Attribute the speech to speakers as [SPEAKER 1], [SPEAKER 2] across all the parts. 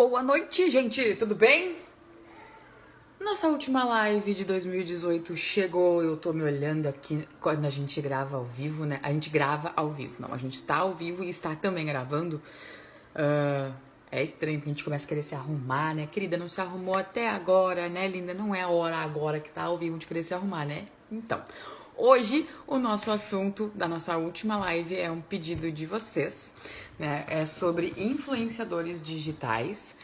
[SPEAKER 1] Boa noite, gente! Tudo bem? Nossa última live de 2018 chegou, eu tô me olhando aqui quando a gente grava ao vivo, né? A gente grava ao vivo, não, a gente está ao vivo e está também gravando. É estranho que a gente começa a querer se arrumar, né? Querida, não se arrumou até agora, né, linda? Não é a hora agora que tá ao vivo de querer se arrumar, né? Então, hoje o nosso assunto da nossa última live é um pedido de vocês, né? É sobre influenciadores digitais.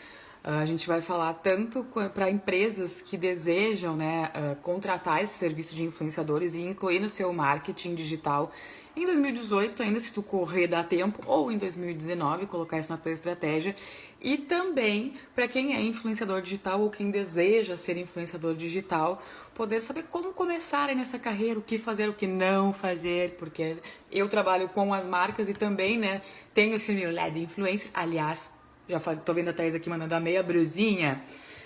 [SPEAKER 1] A gente vai falar tanto para empresas que desejam, né, contratar esse serviço de influenciadores e incluir no seu marketing digital em 2018, ainda se tu correr dá tempo, ou em 2019, colocar isso na tua estratégia. E também para quem é influenciador digital ou quem deseja ser influenciador digital, poder saber como começar nessa carreira, o que fazer, o que não fazer, porque eu trabalho com as marcas e também, né, tenho esse meu lado influencer, aliás, já tô vendo a Thaís aqui mandando a meia brusinha.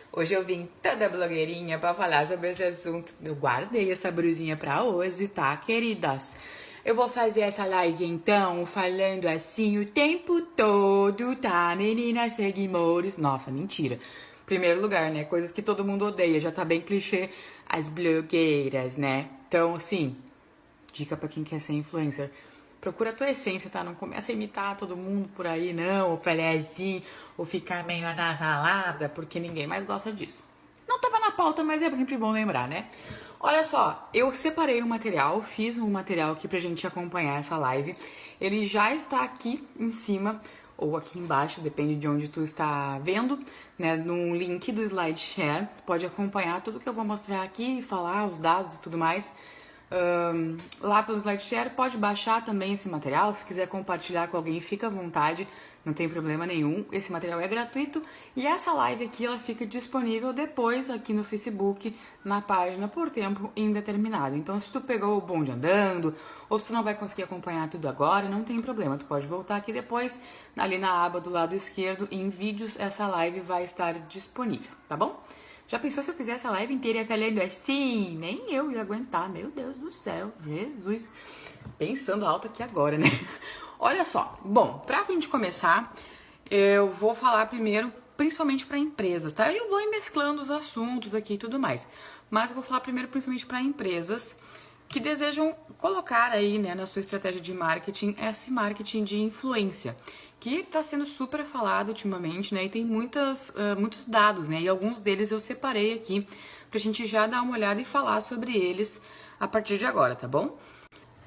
[SPEAKER 1] Hoje eu vim toda blogueirinha pra falar sobre esse assunto. Eu guardei essa brusinha pra hoje, tá, queridas? Eu vou fazer essa live então, falando assim o tempo todo, tá, meninas seguidores? Nossa, mentira. Primeiro lugar, né, coisas que todo mundo odeia, já tá bem clichê, as blogueiras, né? Então, assim, dica pra quem quer ser influencer. Procura a tua essência, tá? Não começa a imitar todo mundo por aí, não. Ou falar assim, ou ficar meio anasalada, porque ninguém mais gosta disso. Não tava na pauta, mas é sempre bom lembrar, né? Olha só, eu separei um material, fiz um material aqui pra gente acompanhar essa live. Ele já está aqui em cima, ou aqui embaixo, depende de onde tu está vendo, né? No link do SlideShare. Tu pode acompanhar tudo que eu vou mostrar aqui, falar os dados e tudo mais. Lá pelo SlideShare, pode baixar também esse material, se quiser compartilhar com alguém, fica à vontade, não tem problema nenhum, esse material é gratuito e essa live aqui ela fica disponível depois aqui no Facebook, na página por tempo indeterminado. Então se tu pegou o bonde andando, ou se tu não vai conseguir acompanhar tudo agora, não tem problema, tu pode voltar aqui depois, ali na aba do lado esquerdo, em vídeos, essa live vai estar disponível, tá bom? Já pensou se eu fizesse a live inteira falando assim? Nem eu ia aguentar, meu Deus do céu, Jesus. Pensando alto aqui agora, né? Olha só, bom, pra gente começar, eu vou falar primeiro, principalmente para empresas, tá? Eu vou ir mesclando os assuntos aqui e tudo mais, mas eu vou falar primeiro principalmente para empresas que desejam colocar aí, né, na sua estratégia de marketing, esse marketing de influência, que está sendo super falado ultimamente, né, e tem muitos dados, né, e alguns deles eu separei aqui pra gente já dar uma olhada e falar sobre eles a partir de agora, tá bom?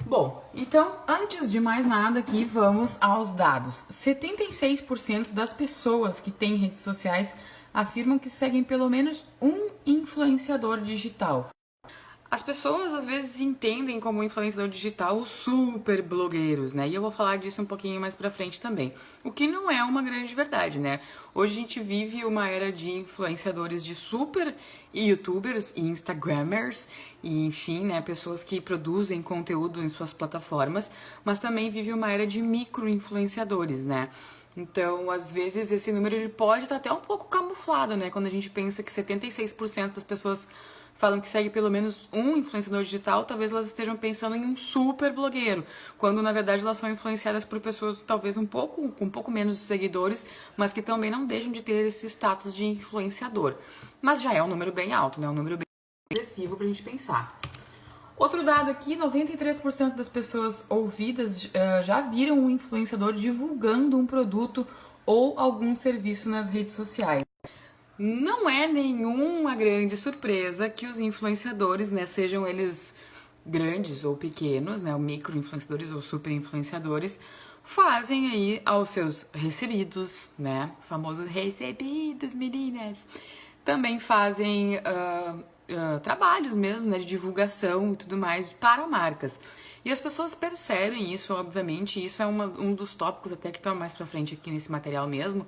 [SPEAKER 1] Bom, então, antes de mais nada aqui, vamos aos dados. 76% das pessoas que têm redes sociais afirmam que seguem pelo menos um influenciador digital. As pessoas às vezes entendem como influenciador digital os super blogueiros, né? E eu vou falar disso um pouquinho mais pra frente também. O que não é uma grande verdade, né? Hoje a gente vive uma era de influenciadores de super youtubers e instagramers e enfim, né, pessoas que produzem conteúdo em suas plataformas, mas também vive uma era de micro influenciadores, né? Então, às vezes esse número ele pode estar até um pouco camuflado, né? Quando a gente pensa que 76% das pessoas falam que segue pelo menos um influenciador digital, talvez elas estejam pensando em um super blogueiro, quando na verdade elas são influenciadas por pessoas talvez com um pouco menos de seguidores, mas que também não deixam de ter esse status de influenciador. Mas já é um número bem alto, né? Um número bem agressivo pra gente pensar. Outro dado aqui, 93% das pessoas ouvidas já viram um influenciador divulgando um produto ou algum serviço nas redes sociais. Não é nenhuma grande surpresa que os influenciadores, né, sejam eles grandes ou pequenos, né, micro-influenciadores ou super-influenciadores, fazem aí aos seus recebidos, né, famosos recebidos, meninas, também fazem trabalhos mesmo, né, de divulgação e tudo mais para marcas. E as pessoas percebem isso, obviamente, isso é um dos tópicos até que está mais pra frente aqui nesse material mesmo,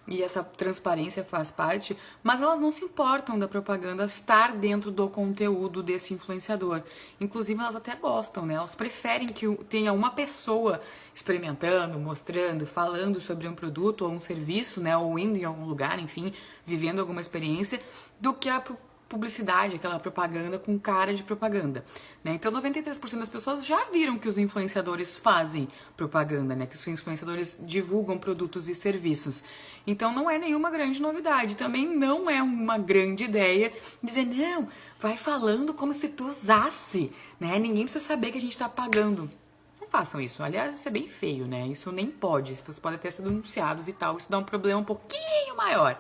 [SPEAKER 1] e essa transparência faz parte, mas elas não se importam da propaganda estar dentro do conteúdo desse influenciador. Inclusive, elas até gostam, né? Elas preferem que tenha uma pessoa experimentando, mostrando, falando sobre um produto ou um serviço, né? Ou indo em algum lugar, enfim, vivendo alguma experiência, do que a publicidade, aquela propaganda com cara de propaganda, né? Então 93% das pessoas já viram que os influenciadores fazem propaganda, né? Que os influenciadores divulgam produtos e serviços. Então não é nenhuma grande novidade, também não é uma grande ideia dizer, não, vai falando como se tu usasse, né? Ninguém precisa saber que a gente tá pagando. Não façam isso, aliás, isso é bem feio, né? Isso nem pode, vocês podem até ser denunciados e tal, isso dá um problema um pouquinho maior.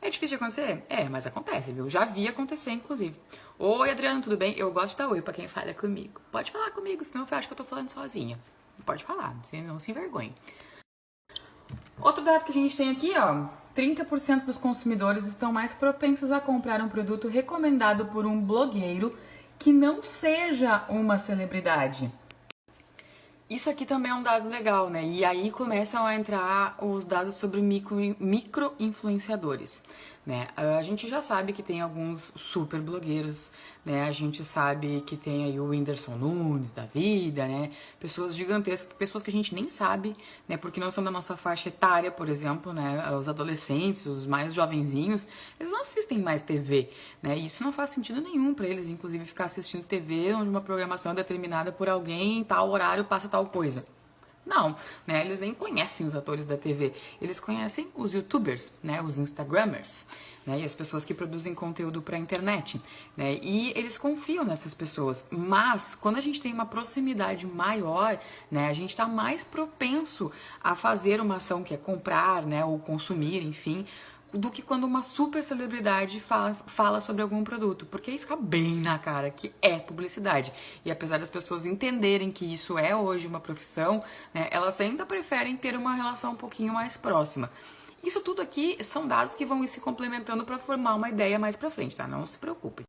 [SPEAKER 1] É difícil de acontecer? É, mas acontece, viu? Já vi acontecer, inclusive. Oi, Adriano, tudo bem? Eu gosto de dar oi pra quem fala comigo. Pode falar comigo, senão eu acho que eu tô falando sozinha. Pode falar, não se envergonhe. Outro dado que a gente tem aqui, ó. 30% dos consumidores estão mais propensos a comprar um produto recomendado por um blogueiro que não seja uma celebridade. Isso aqui também é um dado legal, né? E aí começam a entrar os dados sobre micro-influenciadores, né? A gente já sabe que tem alguns super blogueiros, né? A gente sabe que tem aí o Whindersson Nunes da vida, né? Pessoas gigantescas, pessoas que a gente nem sabe, né? Porque não são da nossa faixa etária, por exemplo, né? Os adolescentes, os mais jovenzinhos, eles não assistem mais TV, né? E isso não faz sentido nenhum para eles, inclusive, ficar assistindo TV onde uma programação é determinada por alguém, em tal horário passa tal coisa. Não, né? Eles nem conhecem os atores da TV. Eles conhecem os YouTubers, né? Os Instagrammers, né? E as pessoas que produzem conteúdo para a internet, né? E eles confiam nessas pessoas. Mas quando a gente tem uma proximidade maior, né? A gente está mais propenso a fazer uma ação que é comprar, né? Ou consumir, enfim, do que quando uma super celebridade fala sobre algum produto, porque aí fica bem na cara que é publicidade. E apesar das pessoas entenderem que isso é hoje uma profissão, né, elas ainda preferem ter uma relação um pouquinho mais próxima. Isso tudo aqui são dados que vão ir se complementando para formar uma ideia mais para frente, tá? Não se preocupem.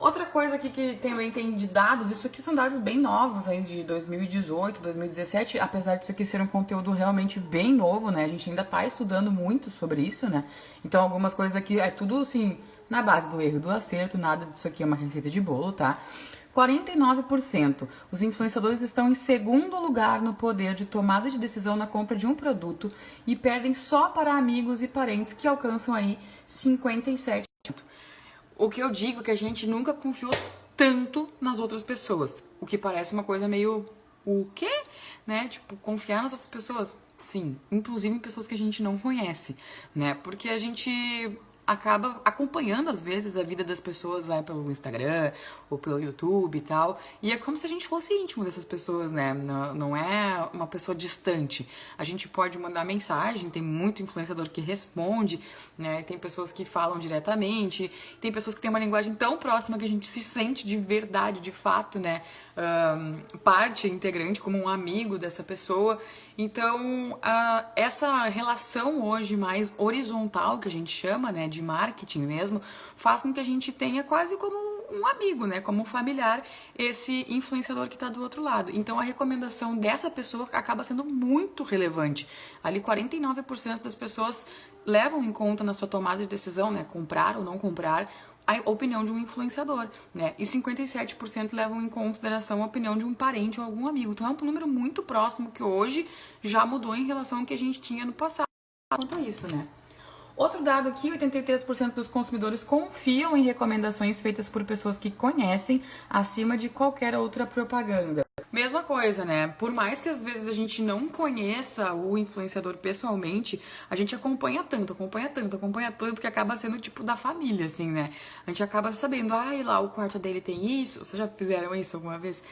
[SPEAKER 1] Outra coisa aqui que também tem de dados, isso aqui são dados bem novos aí de 2018, 2017, apesar disso aqui ser um conteúdo realmente bem novo, né? A gente ainda tá estudando muito sobre isso, né? Então algumas coisas aqui é tudo assim, na base do erro e do acerto, nada disso aqui é uma receita de bolo, tá? 49%. Os influenciadores estão em segundo lugar no poder de tomada de decisão na compra de um produto e perdem só para amigos e parentes que alcançam aí 57%. O que eu digo é que a gente nunca confiou tanto nas outras pessoas. O que parece uma coisa meio... O quê? Né? Tipo, confiar nas outras pessoas? Sim. Inclusive em pessoas que a gente não conhece, né? Porque a gente acaba acompanhando, às vezes, a vida das pessoas lá pelo Instagram ou pelo YouTube e tal. E é como se a gente fosse íntimo dessas pessoas, né? Não é uma pessoa distante. A gente pode mandar mensagem, tem muito influenciador que responde, né? Tem pessoas que falam diretamente, tem pessoas que têm uma linguagem tão próxima que a gente se sente de verdade, de fato, né? Parte integrante, como um amigo dessa pessoa. Então, essa relação hoje mais horizontal, que a gente chama, né, de marketing mesmo, faz com que a gente tenha quase como um amigo, né, como um familiar, esse influenciador que está do outro lado. Então, a recomendação dessa pessoa acaba sendo muito relevante. Ali, 49% das pessoas levam em conta na sua tomada de decisão, né, comprar ou não comprar, a opinião de um influenciador, né? E 57% levam em consideração a opinião de um parente ou algum amigo. Então é um número muito próximo que hoje já mudou em relação ao que a gente tinha no passado quanto a isso, né? Outro dado aqui, 83% dos consumidores confiam em recomendações feitas por pessoas que conhecem acima de qualquer outra propaganda. Mesma coisa, né? Por mais que às vezes a gente não conheça o influenciador pessoalmente, a gente acompanha tanto que acaba sendo tipo da família, assim, né? A gente acaba sabendo, lá o quarto dele tem isso, vocês já fizeram isso alguma vez?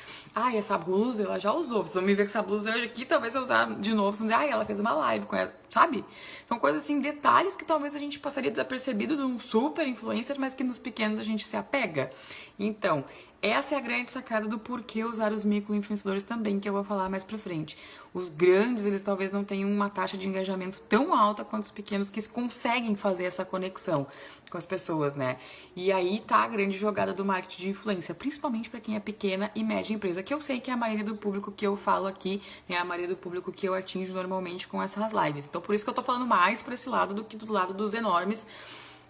[SPEAKER 1] Essa blusa ela já usou, vocês vão me ver com essa blusa hoje aqui, talvez eu usar de novo, vocês vão dizer, ela fez uma live com ela, sabe? São coisas assim, detalhes que talvez a gente passaria desapercebido de um super influencer, mas que nos pequenos a gente se apega. Então, essa é a grande sacada do porquê usar os micro-influenciadores também, que eu vou falar mais pra frente. Os grandes, eles talvez não tenham uma taxa de engajamento tão alta quanto os pequenos que conseguem fazer essa conexão com as pessoas, né? E aí tá a grande jogada do marketing de influência, principalmente para quem é pequena e média empresa, que eu sei que é a maioria do público que eu falo aqui, é a maioria do público que eu atinjo normalmente com essas lives. Então por isso que eu tô falando mais pra esse lado do que do lado dos enormes,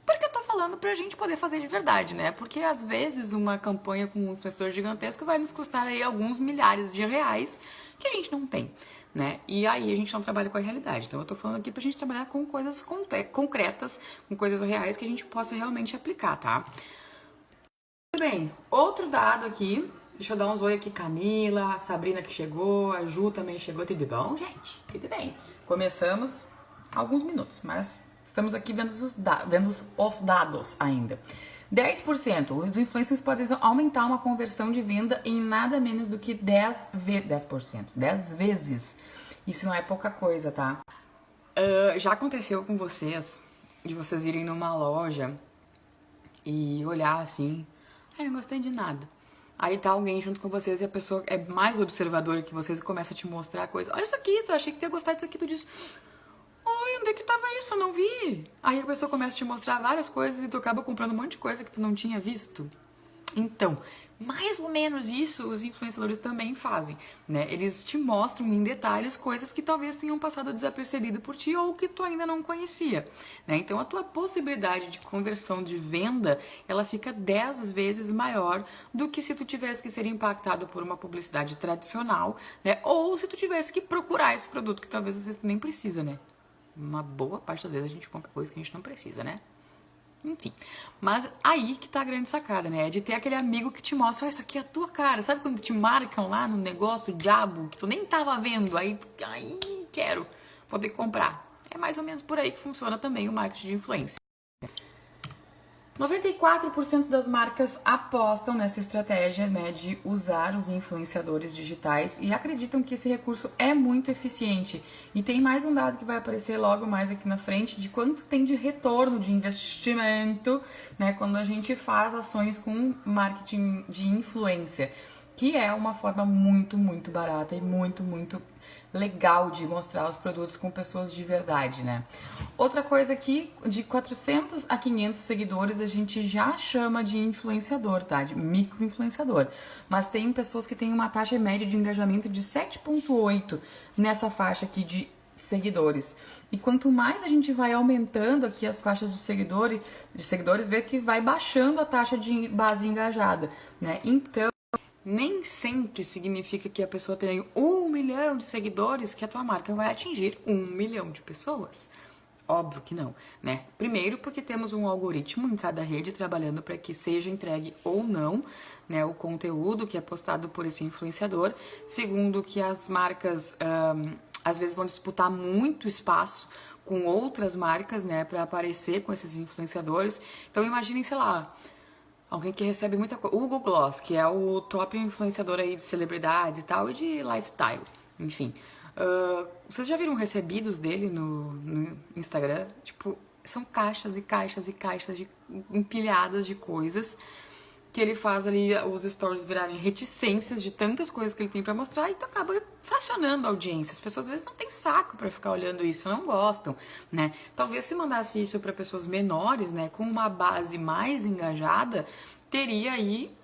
[SPEAKER 1] Porque eu tô falando pra gente poder fazer de verdade, né? Porque às vezes uma campanha com um influenciador gigantesco vai nos custar aí alguns milhares de reais que a gente não tem, né? E aí a gente não trabalha com a realidade. Então eu tô falando aqui pra gente trabalhar com coisas concretas, com coisas reais que a gente possa realmente aplicar, tá? Muito bem, outro dado aqui. Deixa eu dar uns oi aqui, Camila, a Sabrina que chegou, a Ju também chegou. Tudo bom, gente? Tudo bem. Começamos há alguns minutos, mas estamos aqui vendo os dados ainda. 10%. Os influencers podem aumentar uma conversão de venda em nada menos do que 10%. 10 vezes. Isso não é pouca coisa, tá? Já aconteceu com vocês, de vocês irem numa loja e olhar assim, não gostei de nada. Aí tá alguém junto com vocês e a pessoa é mais observadora que vocês e começa a te mostrar a coisa. Olha isso aqui, eu achei que tu ia gostar disso aqui, tu diz, oi, onde é que tava isso? Eu não vi. Aí a pessoa começa a te mostrar várias coisas e tu acaba comprando um monte de coisa que tu não tinha visto. Então, mais ou menos isso os influenciadores também fazem, né? Eles te mostram em detalhes coisas que talvez tenham passado desapercebido por ti ou que tu ainda não conhecia, né? Então, a tua possibilidade de conversão de venda, ela fica 10 vezes maior do que se tu tivesse que ser impactado por uma publicidade tradicional, né? Ou se tu tivesse que procurar esse produto que talvez às vezes tu nem precisa, né? Uma boa parte das vezes a gente compra coisa que a gente não precisa, né? Enfim, mas aí que tá a grande sacada, né? É de ter aquele amigo que te mostra, isso aqui é a tua cara. Sabe quando te marcam lá no negócio, o diabo, que tu nem tava vendo, aí tu, quero, vou ter que comprar. É mais ou menos por aí que funciona também o marketing de influência. 94% das marcas apostam nessa estratégia, né, de usar os influenciadores digitais e acreditam que esse recurso é muito eficiente. E tem mais um dado que vai aparecer logo mais aqui na frente de quanto tem de retorno de investimento, né, quando a gente faz ações com marketing de influência, que é uma forma muito, muito barata e muito, muito legal de mostrar os produtos com pessoas de verdade, né? Outra coisa aqui, de 400 a 500 seguidores a gente já chama de influenciador, tá? De micro-influenciador. Mas tem pessoas que têm uma taxa média de engajamento de 7,8 nessa faixa aqui de seguidores. E quanto mais a gente vai aumentando aqui as faixas de seguidores, vê que vai baixando a taxa de base engajada, né? Então, nem sempre significa que a pessoa tem 1 milhão de seguidores que a tua marca vai atingir 1 milhão de pessoas. Óbvio que não, né? Primeiro, porque temos um algoritmo em cada rede trabalhando para que seja entregue ou não, né, o conteúdo que é postado por esse influenciador. Segundo, que as marcas às vezes vão disputar muito espaço com outras marcas, né, para aparecer com esses influenciadores. Então, imaginem, sei lá, alguém que recebe muita coisa. O Hugo Gloss, que é o top influenciador aí de celebridades e tal, e de lifestyle, enfim. Vocês já viram recebidos dele no Instagram? Tipo, são caixas e caixas e caixas empilhadas de coisas que ele faz ali os stories virarem reticências de tantas coisas que ele tem pra mostrar e tu acaba fracionando a audiência. As pessoas às vezes não têm saco pra ficar olhando isso, não gostam, né? Talvez se mandasse isso pra pessoas menores, né, com uma base mais engajada, teria aí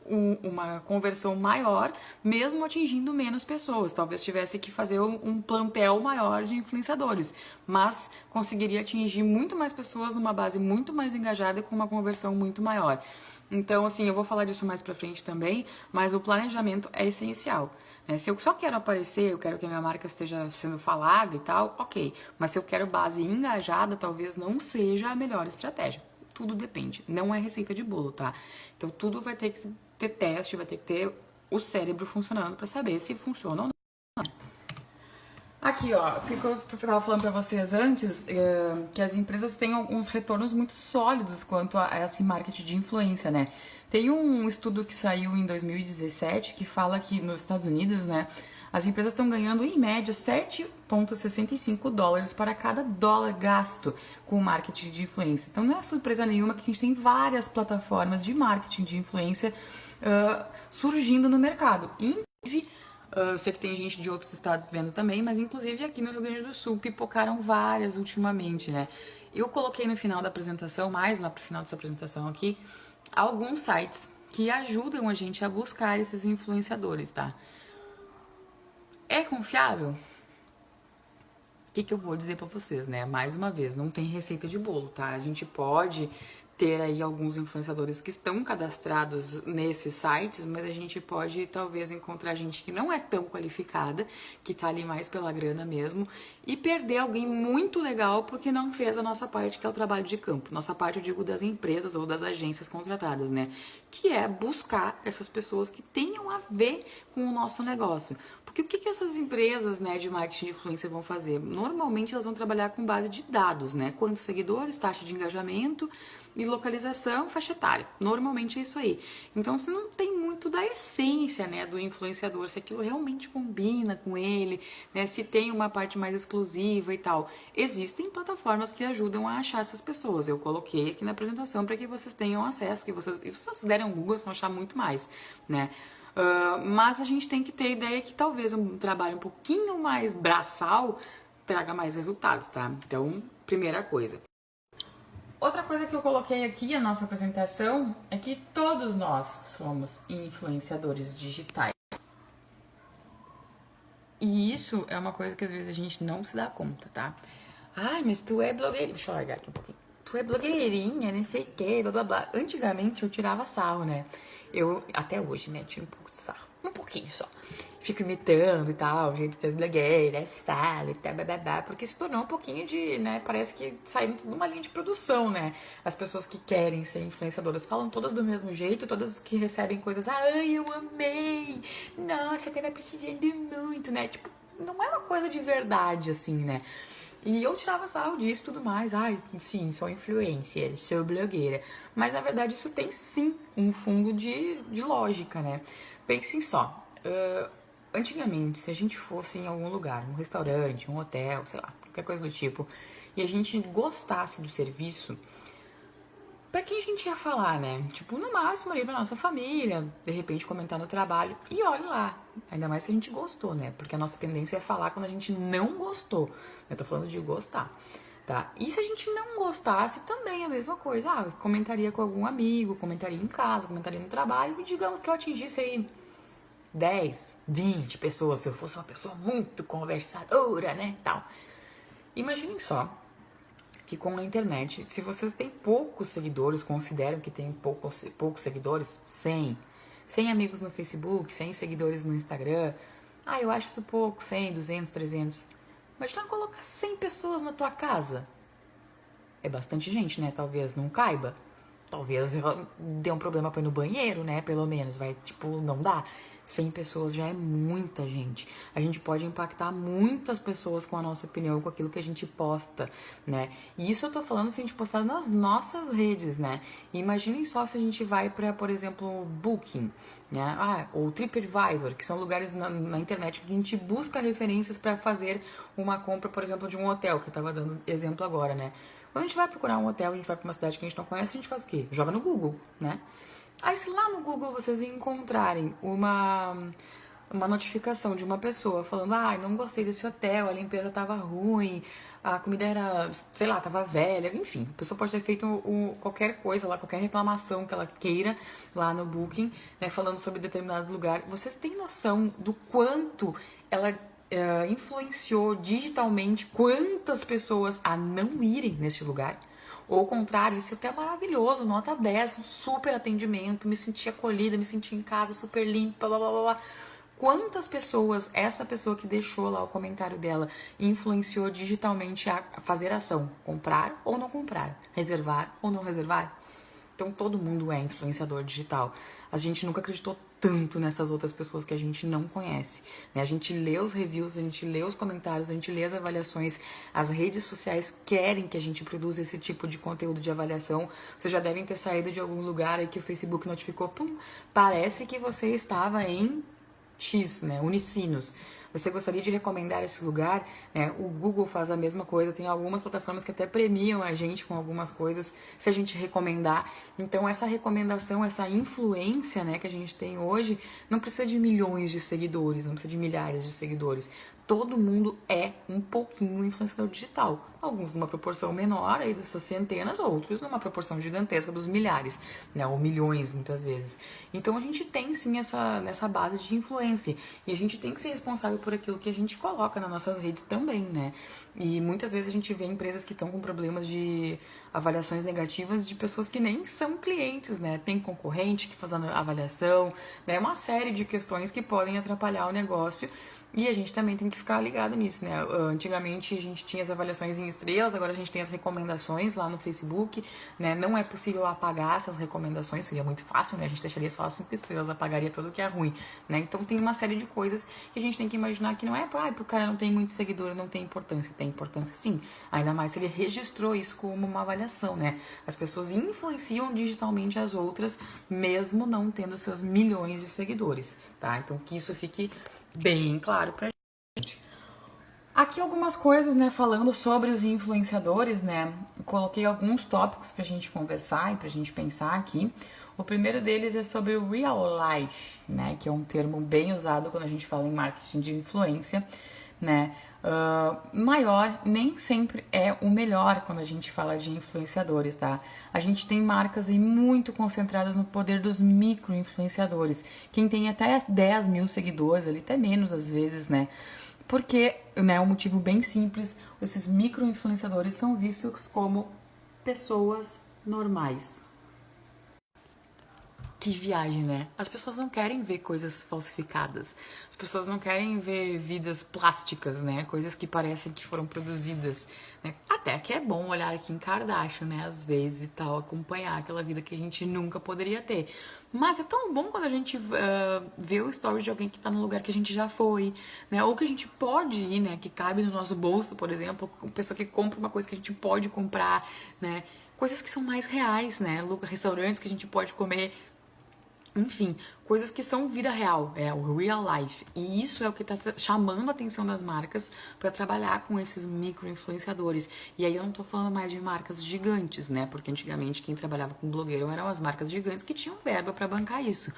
[SPEAKER 1] uma conversão maior, mesmo atingindo menos pessoas. Talvez tivesse que fazer um plantel maior de influenciadores, mas conseguiria atingir muito mais pessoas numa base muito mais engajada e com uma conversão muito maior. Então, assim, eu vou falar disso mais pra frente também, mas o planejamento é essencial, né? Se eu só quero aparecer, eu quero que a minha marca esteja sendo falada e tal, ok. Mas se eu quero base engajada, talvez não seja a melhor estratégia. Tudo depende, não é receita de bolo, tá? Então, tudo vai ter que ter teste, vai ter que ter o cérebro funcionando pra saber se funciona ou não. Aqui, ó, assim, como eu estava falando para vocês antes, que as empresas têm alguns retornos muito sólidos quanto a esse marketing de influência, né? Tem um estudo que saiu em 2017 que fala que nos Estados Unidos, né, as empresas estão ganhando em média 7,65 dólares para cada dólar gasto com marketing de influência. Então não é surpresa nenhuma que a gente tem várias plataformas de marketing de influência surgindo no mercado. Inclusive, eu sei que tem gente de outros estados vendo também, mas inclusive aqui no Rio Grande do Sul pipocaram várias ultimamente, né? Eu coloquei no final da apresentação, mais lá pro final dessa apresentação aqui, alguns sites que ajudam a gente a buscar esses influenciadores, tá? É confiável? O que eu vou dizer pra vocês, né? Mais uma vez, não tem receita de bolo, tá? A gente pode ter aí alguns influenciadores que estão cadastrados nesses sites, mas a gente pode talvez encontrar gente que não é tão qualificada, que tá ali mais pela grana mesmo, e perder alguém muito legal porque não fez a nossa parte, que é o trabalho de campo. Nossa parte, eu digo, das empresas ou das agências contratadas, né? Que é buscar essas pessoas que tenham a ver com o nosso negócio. Porque o que essas empresas, né, de marketing de influência vão fazer? Normalmente elas vão trabalhar com base de dados, né? Quantos seguidores, taxa de engajamento e localização, faixa etária. Normalmente é isso aí. Então você não tem muito da essência, né, do influenciador, se aquilo realmente combina com ele, né, se tem uma parte mais exclusiva e tal. Existem plataformas que ajudam a achar essas pessoas. Eu coloquei aqui na apresentação para que vocês tenham acesso, que vocês, e vocês derem um Google, vocês vão achar muito mais, né? Mas a gente tem que ter ideia que talvez um trabalho um pouquinho mais braçal traga mais resultados, tá? Então, primeira coisa. Outra coisa que eu coloquei aqui na nossa apresentação é que todos nós somos influenciadores digitais. E isso é uma coisa que às vezes a gente não se dá conta, tá? Ai, mas tu é blogueirinha. Deixa eu largar aqui um pouquinho. Tu é blogueirinha, nem sei o que, blá blá blá. Antigamente eu tirava sarro, né? Eu, até hoje, né, tiro um pouco de sarro. Um pouquinho só. Fico imitando e tal, o jeito das blogueiras, fala e tal, blá, porque se tornou um pouquinho de, né, parece que saiu tudo uma linha de produção, né? As pessoas que querem ser influenciadoras falam todas do mesmo jeito, todas que recebem coisas, ai, eu amei, nossa, até vai precisando muito, né? Tipo, não é uma coisa de verdade, assim, né? E eu tirava sarro disso e tudo mais. Ai, sim, sou influencer, sou blogueira. Mas na verdade isso tem sim um fundo de lógica, né? Pensem só. Antigamente, se a gente fosse em algum lugar, um restaurante, um hotel, sei lá, qualquer coisa do tipo, e a gente gostasse do serviço, pra quem a gente ia falar, né? Tipo, no máximo ali pra nossa família, de repente comentar no trabalho, e olha lá. Ainda mais se a gente gostou, né? Porque a nossa tendência é falar quando a gente não gostou. Eu tô falando de gostar, tá? E se a gente não gostasse, também é a mesma coisa. Ah, eu comentaria com algum amigo, comentaria em casa, comentaria no trabalho, e digamos que eu atingisse aí 10, 20 pessoas, se eu fosse uma pessoa muito conversadora, né, tal. Imaginem só que com a internet, se vocês têm poucos seguidores, consideram que tem poucos seguidores, 100 amigos no Facebook, 100 seguidores no Instagram, ah, eu acho isso pouco, 100, 200, 300. Imagina colocar 100 pessoas na tua casa. É bastante gente, né? Talvez não caiba. Talvez dê um problema pra ir no banheiro, né? Pelo menos, vai, tipo, não dá. 100 pessoas já é muita gente. A gente pode impactar muitas pessoas com a nossa opinião, com aquilo que a gente posta, né? E isso eu tô falando se a gente postar nas nossas redes, né? E imaginem só se a gente vai pra, por exemplo, Booking, né? Ah, ou TripAdvisor, que são lugares na internet que a gente busca referências para fazer uma compra, por exemplo, de um hotel, que eu tava dando exemplo agora, né? Quando a gente vai procurar um hotel, a gente vai pra uma cidade que a gente não conhece, a gente faz o quê? Joga no Google, né? Aí se lá no Google vocês encontrarem uma notificação de uma pessoa falando, ah, não gostei desse hotel, a limpeza tava ruim, a comida era, sei lá, tava velha, enfim, a pessoa pode ter feito qualquer coisa lá, qualquer reclamação que ela queira lá no Booking, né, falando sobre determinado lugar. Vocês têm noção do quanto ela influenciou digitalmente quantas pessoas a não irem nesse lugar? Ou ao contrário, esse hotel é maravilhoso, nota 10, um super atendimento, me senti acolhida, me senti em casa, super limpa, blá blá blá blá. Quantas pessoas essa pessoa que deixou lá o comentário dela influenciou digitalmente a fazer ação? Comprar ou não comprar? Reservar ou não reservar? Então todo mundo é influenciador digital. A gente nunca acreditou tanto nessas outras pessoas que a gente não conhece, né? A gente lê os reviews, a gente lê os comentários, a gente lê as avaliações. As redes sociais querem que a gente produza esse tipo de conteúdo de avaliação. Vocês já devem ter saído de algum lugar aí que o Facebook notificou, pum, parece que você estava em X, né? Unicinos. Você gostaria de recomendar esse lugar, né? O Google faz a mesma coisa, tem algumas plataformas que até premiam a gente com algumas coisas se a gente recomendar. Então essa recomendação, essa influência, né, que a gente tem hoje, não precisa de milhões de seguidores, não precisa de milhares de seguidores. todo mundo é um pouquinho influenciador digital. Alguns numa proporção menor, aí dessas centenas, outros numa proporção gigantesca dos milhares, né? Ou milhões, muitas vezes. Então a gente tem sim nessa base de influência. E a gente tem que ser responsável por aquilo que a gente coloca nas nossas redes também, né? E muitas vezes a gente vê empresas que estão com problemas de avaliações negativas de pessoas que nem são clientes, né? Tem concorrente que faz a avaliação, né? Uma série de questões que podem atrapalhar o negócio. E a gente também tem que ficar ligado nisso, né? Antigamente a gente tinha as avaliações em estrelas, agora a gente tem as recomendações lá no Facebook, né? Não é possível apagar essas recomendações, seria muito fácil, né? A gente deixaria só as 5 estrelas, apagaria tudo que é ruim, né? Então tem uma série de coisas que a gente tem que imaginar que não é, pro cara não tem muito seguidor, não tem importância. Tem importância sim, ainda mais se ele registrou isso como uma avaliação, né? As pessoas influenciam digitalmente as outras, mesmo não tendo seus milhões de seguidores, tá? Então que isso fique bem claro pra gente. Aqui algumas coisas, né, falando sobre os influenciadores, né, coloquei alguns tópicos pra gente conversar e pra gente pensar aqui. O primeiro deles é sobre o real life, né, que é um termo bem usado quando a gente fala em marketing de influência, né. Maior nem sempre é o melhor quando a gente fala de influenciadores, tá? A gente tem marcas aí muito concentradas no poder dos micro-influenciadores. Quem tem até 10 mil seguidores, ali até menos às vezes, né? Porque, né, um motivo bem simples, esses micro-influenciadores são vistos como pessoas normais. Que viagem, né? As pessoas não querem ver coisas falsificadas. As pessoas não querem ver vidas plásticas, né? Coisas que parecem que foram produzidas, né? Até que é bom olhar aqui em Kardashian, né? Às vezes e tal, acompanhar aquela vida que a gente nunca poderia ter. Mas é tão bom quando a gente vê o story de alguém que tá no lugar que a gente já foi, né? Ou que a gente pode ir, né? Que cabe no nosso bolso, por exemplo. Uma pessoa que compra uma coisa que a gente pode comprar, né? Coisas que são mais reais, né? Restaurantes que a gente pode comer. Enfim, coisas que são vida real, é o real life. E isso é o que está chamando a atenção das marcas para trabalhar com esses micro-influenciadores. E aí eu não estou falando mais de marcas gigantes, né? Porque antigamente quem trabalhava com blogueiro eram as marcas gigantes que tinham verba para bancar isso.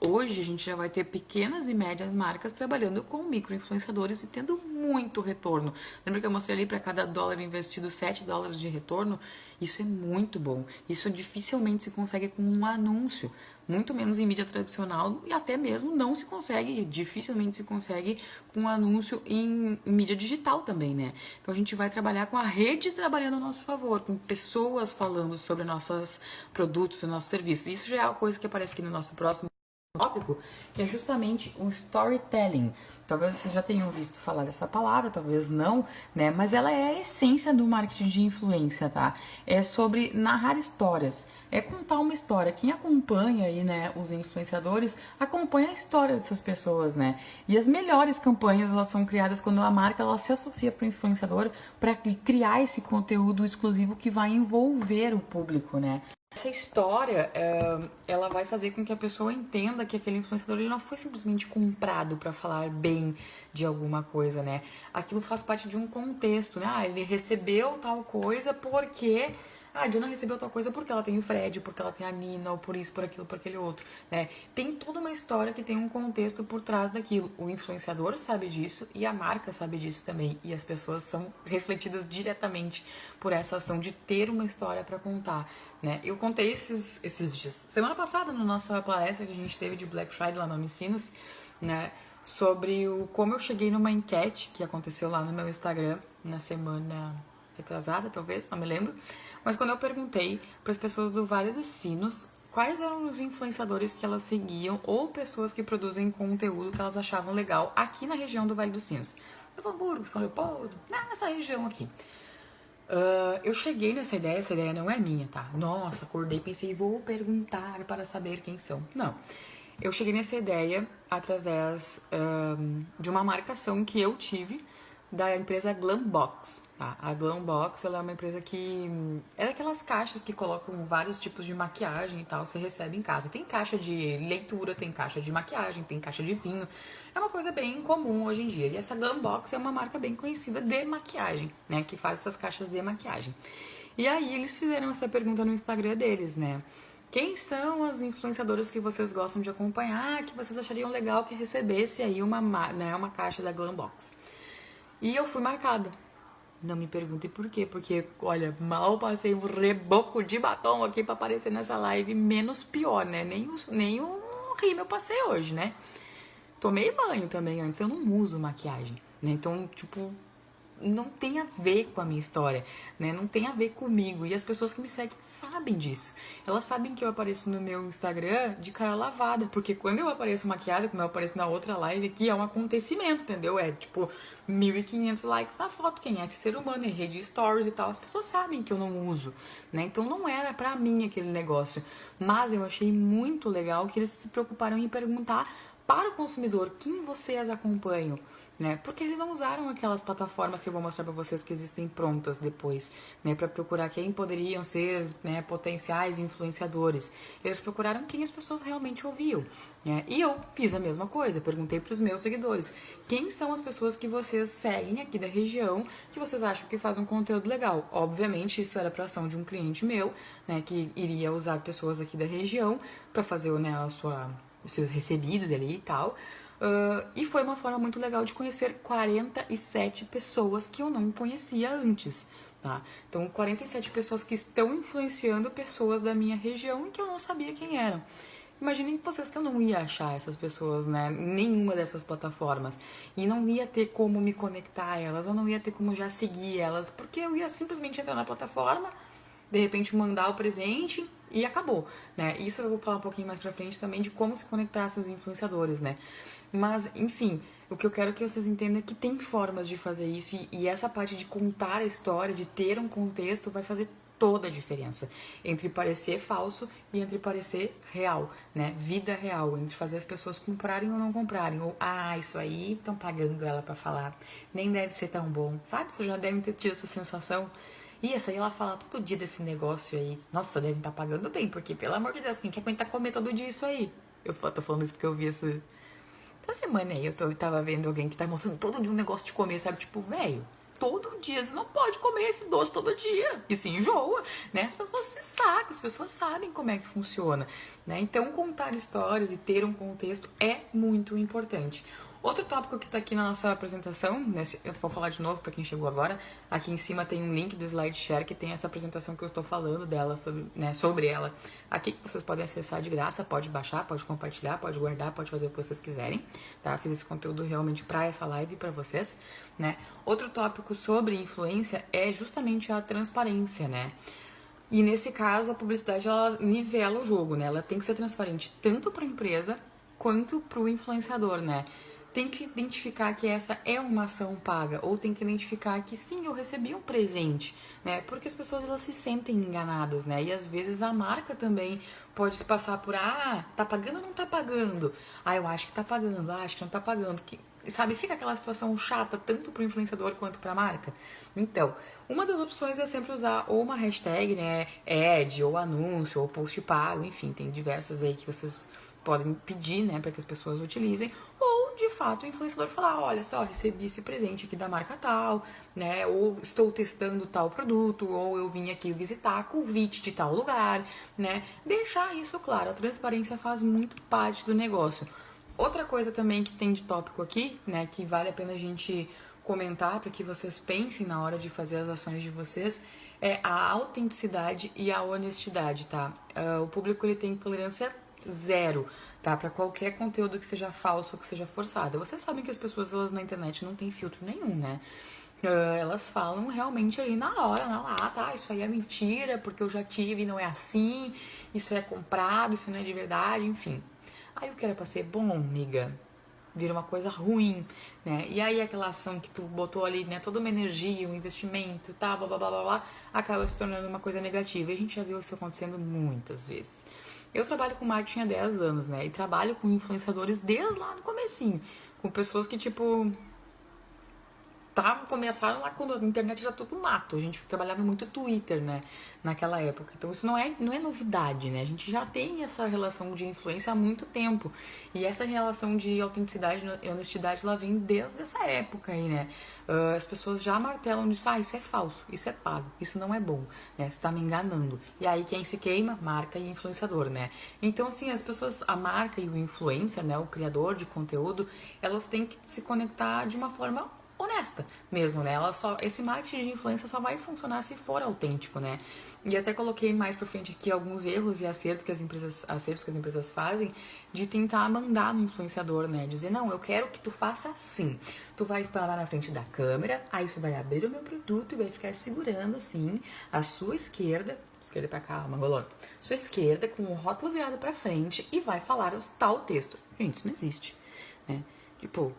[SPEAKER 1] Hoje a gente já vai ter pequenas e médias marcas trabalhando com micro-influenciadores e tendo muito retorno. Lembra que eu mostrei ali para cada dólar investido $7 de retorno? Isso é muito bom. Isso dificilmente se consegue com um anúncio. Muito menos em mídia tradicional e até mesmo não se consegue, dificilmente se consegue com um anúncio em mídia digital também, né? Então a gente vai trabalhar com a rede trabalhando a nosso favor, com pessoas falando sobre nossos produtos e nossos serviços. Isso já é uma coisa que aparece aqui no nosso próximo tópico, que é justamente o storytelling. Talvez vocês já tenham visto falar dessa palavra, talvez não, né? Mas ela é a essência do marketing de influência, tá? É sobre narrar histórias, é contar uma história. Quem acompanha aí, né, os influenciadores, acompanha a história dessas pessoas, né? E as melhores campanhas, elas são criadas quando a marca, ela se associa para o influenciador para criar esse conteúdo exclusivo que vai envolver o público, né? Essa história, ela vai fazer com que a pessoa entenda que aquele influenciador ele não foi simplesmente comprado para falar bem de alguma coisa, né? Aquilo faz parte de um contexto, né? Ah, ele recebeu tal coisa porque... Ah, a Diana recebeu tal coisa porque ela tem o Fred, porque ela tem a Nina, ou por isso, por aquilo, por aquele outro, né? Tem toda uma história que tem um contexto por trás daquilo. O influenciador sabe disso e a marca sabe disso também. E as pessoas são refletidas diretamente por essa ação de ter uma história para contar, né? Eu contei esses dias, semana passada, na nossa palestra que a gente teve de Black Friday lá no Amicinos, né? Sobre como eu cheguei numa enquete que aconteceu lá no meu Instagram na semana retrasada, talvez, não me lembro. Mas quando eu perguntei para as pessoas do Vale dos Sinos quais eram os influenciadores que elas seguiam ou pessoas que produzem conteúdo que elas achavam legal aqui na região do Vale dos Sinos. Novo Hamburgo, São Leopoldo, nessa região aqui. Eu cheguei nessa ideia, essa ideia não é minha, tá? Nossa, acordei e pensei, vou perguntar para saber quem são. Não. Eu cheguei nessa ideia através de uma marcação que eu tive da empresa Glambox, tá? A Glambox, ela é uma empresa que... é daquelas caixas que colocam vários tipos de maquiagem e tal, você recebe em casa. Tem caixa de leitura, tem caixa de maquiagem, tem caixa de vinho. É uma coisa bem comum hoje em dia. E essa Glambox é uma marca bem conhecida de maquiagem, né? Que faz essas caixas de maquiagem. E aí eles fizeram essa pergunta no Instagram deles, né? Quem são as influenciadoras que vocês gostam de acompanhar, que vocês achariam legal que recebesse aí uma caixa da Glambox? E eu fui marcada. Não me perguntem por quê, porque, olha, mal passei um reboco de batom aqui pra aparecer nessa live, menos pior, né? Nem o rímel eu passei hoje, né? Tomei banho também antes, eu não uso maquiagem, né? Então, tipo, não tem a ver com a minha história, né? Não tem a ver comigo. E as pessoas que me seguem sabem disso. Elas sabem que eu apareço no meu Instagram de cara lavada, porque quando eu apareço maquiada, como eu apareço na outra live aqui, é um acontecimento, entendeu? É tipo 1.500 likes na foto. Quem é esse ser humano em rede de stories e tal? As pessoas sabem que eu não uso, né? Então não era pra mim aquele negócio. Mas eu achei muito legal que eles se preocuparam em perguntar para o consumidor quem vocês acompanham, né? Porque eles não usaram aquelas plataformas que eu vou mostrar para vocês que existem prontas depois, né? Para procurar quem poderiam ser, né, potenciais influenciadores. Eles procuraram quem as pessoas realmente ouviam, né? E eu fiz a mesma coisa, perguntei para os meus seguidores, quem são as pessoas que vocês seguem aqui da região, que vocês acham que fazem um conteúdo legal. Obviamente isso era para ação de um cliente meu, né, que iria usar pessoas aqui da região para fazer, né, os seus recebidos ali e tal. E foi uma forma muito legal de conhecer 47 pessoas que eu não conhecia antes, tá? Então, 47 pessoas que estão influenciando pessoas da minha região e que eu não sabia quem eram. Imaginem vocês que eu não ia achar essas pessoas, né? Em nenhuma dessas plataformas. E não ia ter como me conectar a elas, eu não ia ter como já seguir elas, porque eu ia simplesmente entrar na plataforma, de repente mandar o presente e acabou, né? Isso eu vou falar um pouquinho mais pra frente também de como se conectar a esses influenciadores, né? Mas, enfim, o que eu quero que vocês entendam é que tem formas de fazer isso e essa parte de contar a história, de ter um contexto, vai fazer toda a diferença entre parecer falso e entre parecer real, né? Vida real, entre fazer as pessoas comprarem ou não comprarem, ou isso aí estão pagando ela pra falar, nem deve ser tão bom, sabe? Vocês já devem ter tido essa sensação. E essa aí ela fala todo dia desse negócio aí. Nossa, devem estar pagando bem, porque pelo amor de Deus, quem quer aguentar comer todo dia isso aí? Eu tô falando isso porque eu vi essa semana aí, eu tava vendo alguém que tá mostrando todo dia um negócio de comer, sabe? Tipo, velho, todo dia você não pode comer esse doce todo dia. E se enjoa, né? As pessoas se sacam, as pessoas sabem como é que funciona, né? Então, contar histórias e ter um contexto é muito importante. Outro tópico que está aqui na nossa apresentação, né, eu vou falar de novo para quem chegou agora, aqui em cima tem um link do SlideShare que tem essa apresentação que eu estou falando dela, sobre ela. Aqui que vocês podem acessar de graça, pode baixar, pode compartilhar, pode guardar, pode fazer o que vocês quiserem, tá? Fiz esse conteúdo realmente para essa live para vocês, né? Outro tópico sobre influência é justamente a transparência, né? E nesse caso, a publicidade, ela nivela o jogo, né? Ela tem que ser transparente tanto para a empresa quanto para o influenciador, né? Tem que identificar que essa é uma ação paga, ou tem que identificar que sim, eu recebi um presente, né? Porque as pessoas elas se sentem enganadas, né? E às vezes a marca também pode se passar por, tá pagando ou não tá pagando? Eu acho que tá pagando, acho que não tá pagando. Sabe, fica aquela situação chata tanto pro influenciador quanto pra marca. Então, uma das opções é sempre usar ou uma hashtag, né? Ad, ou anúncio, ou post pago, enfim, tem diversas aí que vocês podem pedir, né, para que as pessoas utilizem, ou de fato o influenciador falar, olha só, recebi esse presente aqui da marca tal, né, ou estou testando tal produto, ou eu vim aqui visitar convite de tal lugar, né, deixar isso claro, a transparência faz muito parte do negócio. Outra coisa também que tem de tópico aqui, né, que vale a pena a gente comentar para que vocês pensem na hora de fazer as ações de vocês, é a autenticidade e a honestidade, tá? O público ele tem tolerância zero, tá? Para qualquer conteúdo que seja falso ou que seja forçado. Vocês sabem que as pessoas elas na internet não tem filtro nenhum, né? Elas falam realmente ali na hora, na lata, isso aí é mentira, porque eu já tive, não é assim, isso é comprado, isso não é de verdade, enfim. Aí o que era pra ser bom, amiga, vira uma coisa ruim, né? E aí aquela ação que tu botou ali, né, toda uma energia, um investimento, tá, blá, blá, blá, blá, blá, acaba se tornando uma coisa negativa. E a gente já viu isso acontecendo muitas vezes. Eu trabalho com marketing há 10 anos, né? E trabalho com influenciadores desde lá no comecinho. Com pessoas que, tipo, começaram lá quando a internet era tudo mato. A gente trabalhava muito Twitter, né? Naquela época. Então isso não é novidade, né? A gente já tem essa relação de influência há muito tempo. E essa relação de autenticidade e honestidade, ela vem desde essa época aí, né? As pessoas já martelam disso, isso é falso, isso é pago, isso não é bom, né? Você tá me enganando. E aí quem se queima? Marca e influenciador, né? Então, assim, as pessoas, a marca e o influencer, né? O criador de conteúdo, elas têm que se conectar de uma forma honesta mesmo, né? Esse marketing de influência só vai funcionar se for autêntico, né? E até coloquei mais pra frente aqui alguns erros e acertos que as empresas fazem de tentar mandar no influenciador, né? Dizer, não, eu quero que tu faça assim. Tu vai parar na frente da câmera, aí tu vai abrir o meu produto e vai ficar segurando assim a sua esquerda pra cá, mangolão. Sua esquerda com o rótulo virado pra frente e vai falar tal texto. Gente, isso não existe, né? Tipo,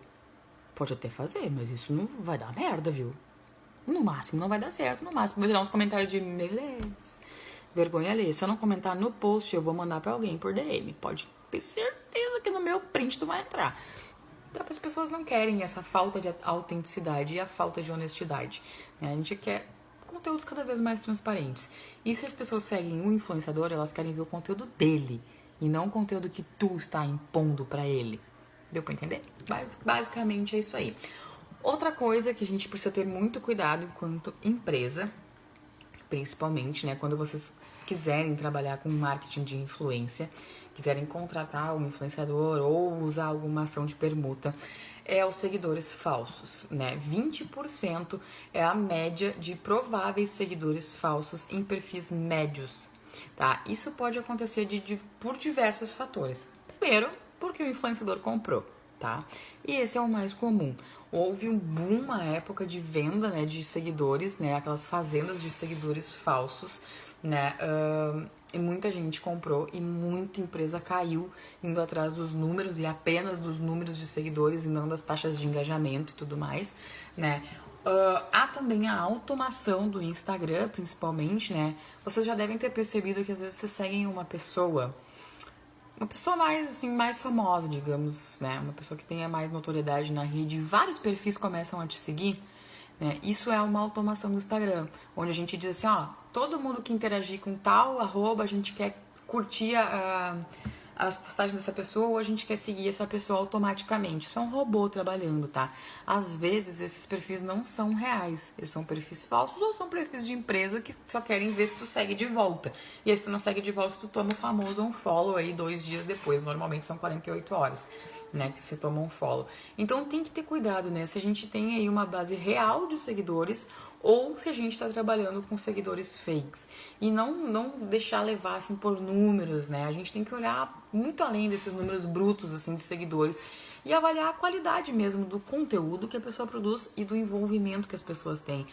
[SPEAKER 1] pode até fazer, mas isso não vai dar merda, viu? No máximo não vai dar certo, no máximo vou tirar uns comentários de beleza, vergonha alheia. Se eu não comentar no post, eu vou mandar pra alguém por DM. Pode ter certeza que no meu print tu vai entrar. Então as pessoas não querem essa falta de autenticidade e a falta de honestidade, né? A gente quer conteúdos cada vez mais transparentes. E se as pessoas seguem um influenciador, elas querem ver o conteúdo dele e não o conteúdo que tu está impondo pra ele. Deu pra entender? Basicamente é isso aí. Outra coisa que a gente precisa ter muito cuidado enquanto empresa, principalmente, né, quando vocês quiserem trabalhar com marketing de influência, quiserem contratar um influenciador ou usar alguma ação de permuta, é os seguidores falsos, né? 20% é a média de prováveis seguidores falsos em perfis médios, tá? Isso pode acontecer por diversos fatores. Primeiro, porque o influenciador comprou, tá? E esse é o mais comum. Houve um boom na época de venda, né, de seguidores, né, aquelas fazendas de seguidores falsos, né, e muita gente comprou e muita empresa caiu indo atrás dos números e apenas dos números de seguidores e não das taxas de engajamento e tudo mais, né. Há também a automação do Instagram, principalmente, né. Vocês já devem ter percebido que às vezes vocês seguem uma pessoa mais, assim, mais famosa, digamos, né? Uma pessoa que tenha mais notoriedade na rede, vários perfis começam a te seguir, né? Isso é uma automação do Instagram, onde a gente diz assim, ó, todo mundo que interagir com tal arroba, a gente quer curtir as postagens dessa pessoa ou a gente quer seguir essa pessoa automaticamente. Isso é um robô trabalhando, tá? Às vezes esses perfis não são reais, eles são perfis falsos ou são perfis de empresa que só querem ver se tu segue de volta. E aí se tu não segue de volta, tu toma o famoso unfollow aí 2 dias depois, normalmente são 48 horas, né, que você toma um follow. Então tem que ter cuidado, né, se a gente tem aí uma base real de seguidores ou se a gente está trabalhando com seguidores fakes. E não deixar levar assim por números, né? A gente tem que olhar muito além desses números brutos assim de seguidores e avaliar a qualidade mesmo do conteúdo que a pessoa produz e do envolvimento que as pessoas têm.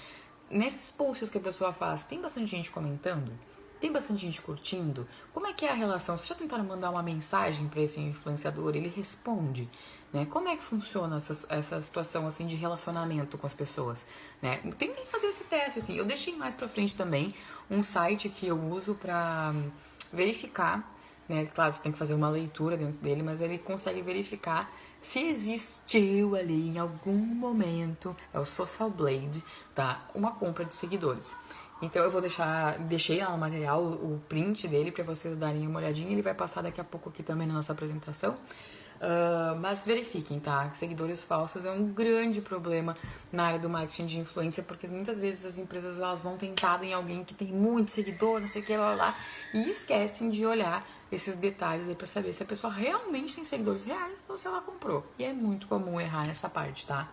[SPEAKER 1] Nesses posts que a pessoa faz, tem bastante gente comentando? Tem bastante gente curtindo? Como é que é a relação? Vocês já tentaram mandar uma mensagem para esse influenciador? Ele responde? Né? Como é que funciona essa situação assim de relacionamento com as pessoas? Né? Tentem fazer esse teste. Assim. Eu deixei mais pra frente também um site que eu uso para verificar. Né? Claro, você tem que fazer uma leitura dentro dele, mas ele consegue verificar se existiu ali em algum momento, é o Social Blade, tá? Uma compra de seguidores. Então eu deixei lá no material o print dele para vocês darem uma olhadinha. Ele vai passar daqui a pouco aqui também na nossa apresentação. Mas verifiquem, tá? Seguidores falsos é um grande problema na área do marketing de influência, porque muitas vezes as empresas elas vão tentar em alguém que tem muito seguidor, não sei o que, lá, e esquecem de olhar esses detalhes aí pra saber se a pessoa realmente tem seguidores reais ou se ela comprou. E é muito comum errar nessa parte, tá?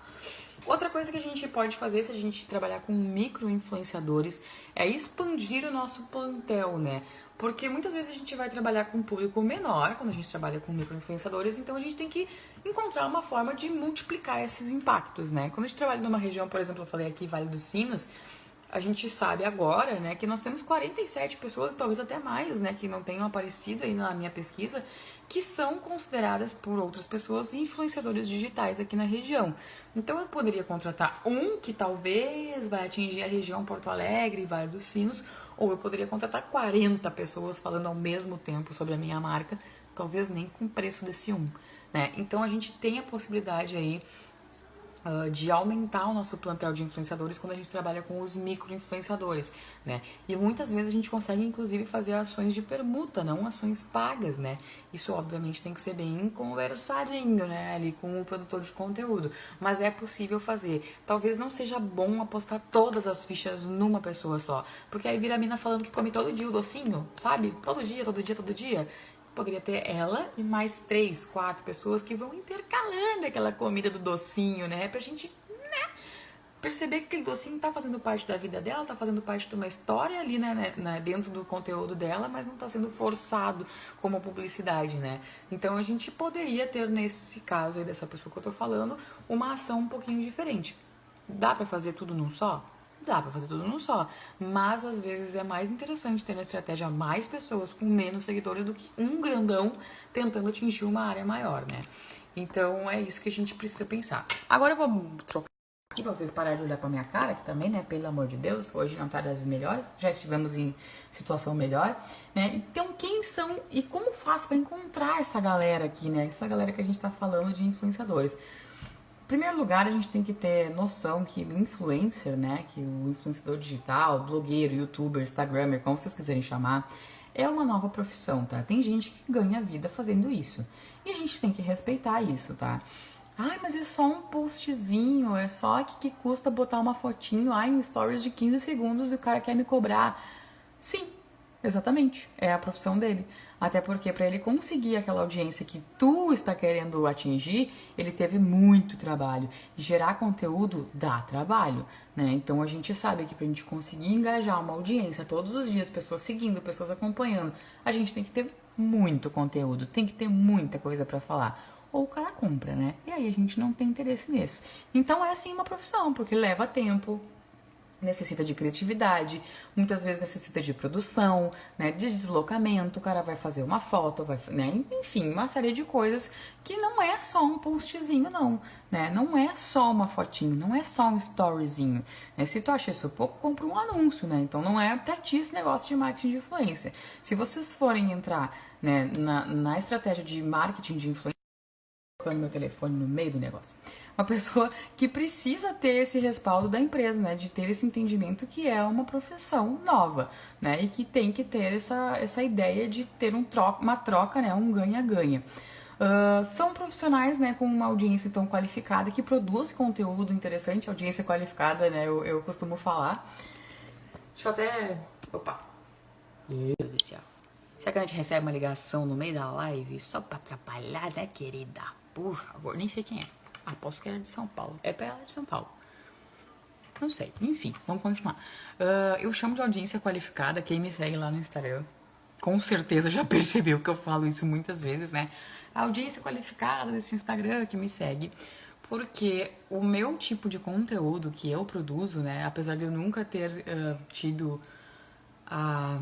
[SPEAKER 1] Outra coisa que a gente pode fazer se a gente trabalhar com micro-influenciadores é expandir o nosso plantel, né? Porque muitas vezes a gente vai trabalhar com um público menor quando a gente trabalha com micro-influenciadores, então a gente tem que encontrar uma forma de multiplicar esses impactos, né? Quando a gente trabalha numa região, por exemplo, eu falei aqui Vale dos Sinos, a gente sabe agora, né, que nós temos 47 pessoas, talvez até mais, né, que não tenham aparecido aí na minha pesquisa, que são consideradas por outras pessoas influenciadores digitais aqui na região. Então eu poderia contratar um que talvez vai atingir a região Porto Alegre e Vale dos Sinos, ou eu poderia contratar 40 pessoas falando ao mesmo tempo sobre a minha marca, talvez nem com o preço desse um, né? Então a gente tem a possibilidade aí de aumentar o nosso plantel de influenciadores quando a gente trabalha com os micro-influenciadores, né? E muitas vezes a gente consegue, inclusive, fazer ações de permuta, não ações pagas, né? Isso, obviamente, tem que ser bem conversadinho, né? Ali com o produtor de conteúdo. Mas é possível fazer. Talvez não seja bom apostar todas as fichas numa pessoa só. Porque aí vira a mina falando que come todo dia o docinho, sabe? Todo dia, todo dia, todo dia. Poderia ter ela e mais 3, 4 pessoas que vão intercalando aquela comida do docinho, né? Pra gente, né, perceber que aquele docinho tá fazendo parte da vida dela, tá fazendo parte de uma história ali, dentro do conteúdo dela, mas não tá sendo forçado como publicidade, né? Então a gente poderia ter, nesse caso aí dessa pessoa que eu tô falando, uma ação um pouquinho diferente. Dá pra fazer tudo num só? Dá pra fazer tudo num só, mas às vezes é mais interessante ter na estratégia mais pessoas com menos seguidores do que um grandão tentando atingir uma área maior, né? Então é isso que a gente precisa pensar. Agora eu vou trocar aqui pra vocês pararem de olhar pra minha cara, que também, né, pelo amor de Deus, hoje não tá das melhores, já estivemos em situação melhor, né? Então quem são e como faço pra encontrar essa galera aqui, né? Essa galera que a gente tá falando de influenciadores. Em primeiro lugar, a gente tem que ter noção que o influencer, né, que o influenciador digital, blogueiro, youtuber, instagrammer, como vocês quiserem chamar, é uma nova profissão, tá? Tem gente que ganha vida fazendo isso. E a gente tem que respeitar isso, tá? Ai, mas é só um postzinho, é só que custa botar uma fotinho, ai, um stories de 15 segundos e o cara quer me cobrar. Sim, exatamente, é a profissão dele. Até porque para ele conseguir aquela audiência que tu está querendo atingir, ele teve muito trabalho. Gerar conteúdo dá trabalho, né? Então a gente sabe que pra gente conseguir engajar uma audiência todos os dias, pessoas seguindo, pessoas acompanhando, a gente tem que ter muito conteúdo, tem que ter muita coisa para falar. Ou o cara compra, né? E aí a gente não tem interesse nesse. Então é sim uma profissão, porque leva tempo, necessita de criatividade, muitas vezes necessita de produção, né, de deslocamento, o cara vai fazer uma foto, vai, né, enfim, uma série de coisas que não é só um postzinho não, né, não é só uma fotinho, não é só um storyzinho, né, se tu acha isso pouco, compra um anúncio, né, então não é pra ti esse negócio de marketing de influência. Se vocês forem entrar, né, na estratégia de marketing de influência, colocando meu telefone no meio do negócio. Uma pessoa que precisa ter esse respaldo da empresa, né? De ter esse entendimento que é uma profissão nova, né? E que tem que ter essa ideia de ter uma troca, né? Um ganha-ganha. São profissionais, né, com uma audiência tão qualificada que produz conteúdo interessante, audiência qualificada, né? Eu costumo falar. Deixa eu até... Opa! Meu Deus do céu. Será que a gente recebe uma ligação no meio da live só pra atrapalhar, né, querida? Por favor, nem sei quem é. Aposto que era de São Paulo. É pra ela de São Paulo. Não sei. Enfim, vamos continuar. Eu chamo de audiência qualificada. Quem me segue lá no Instagram, com certeza já percebeu que eu falo isso muitas vezes, né? A audiência qualificada desse Instagram que me segue. Porque o meu tipo de conteúdo que eu produzo, né? Apesar de eu nunca ter tido a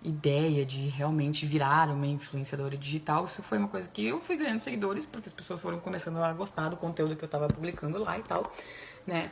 [SPEAKER 1] ideia de realmente virar uma influenciadora digital, isso foi uma coisa que eu fui ganhando seguidores, porque as pessoas foram começando a gostar do conteúdo que eu tava publicando lá e tal, né?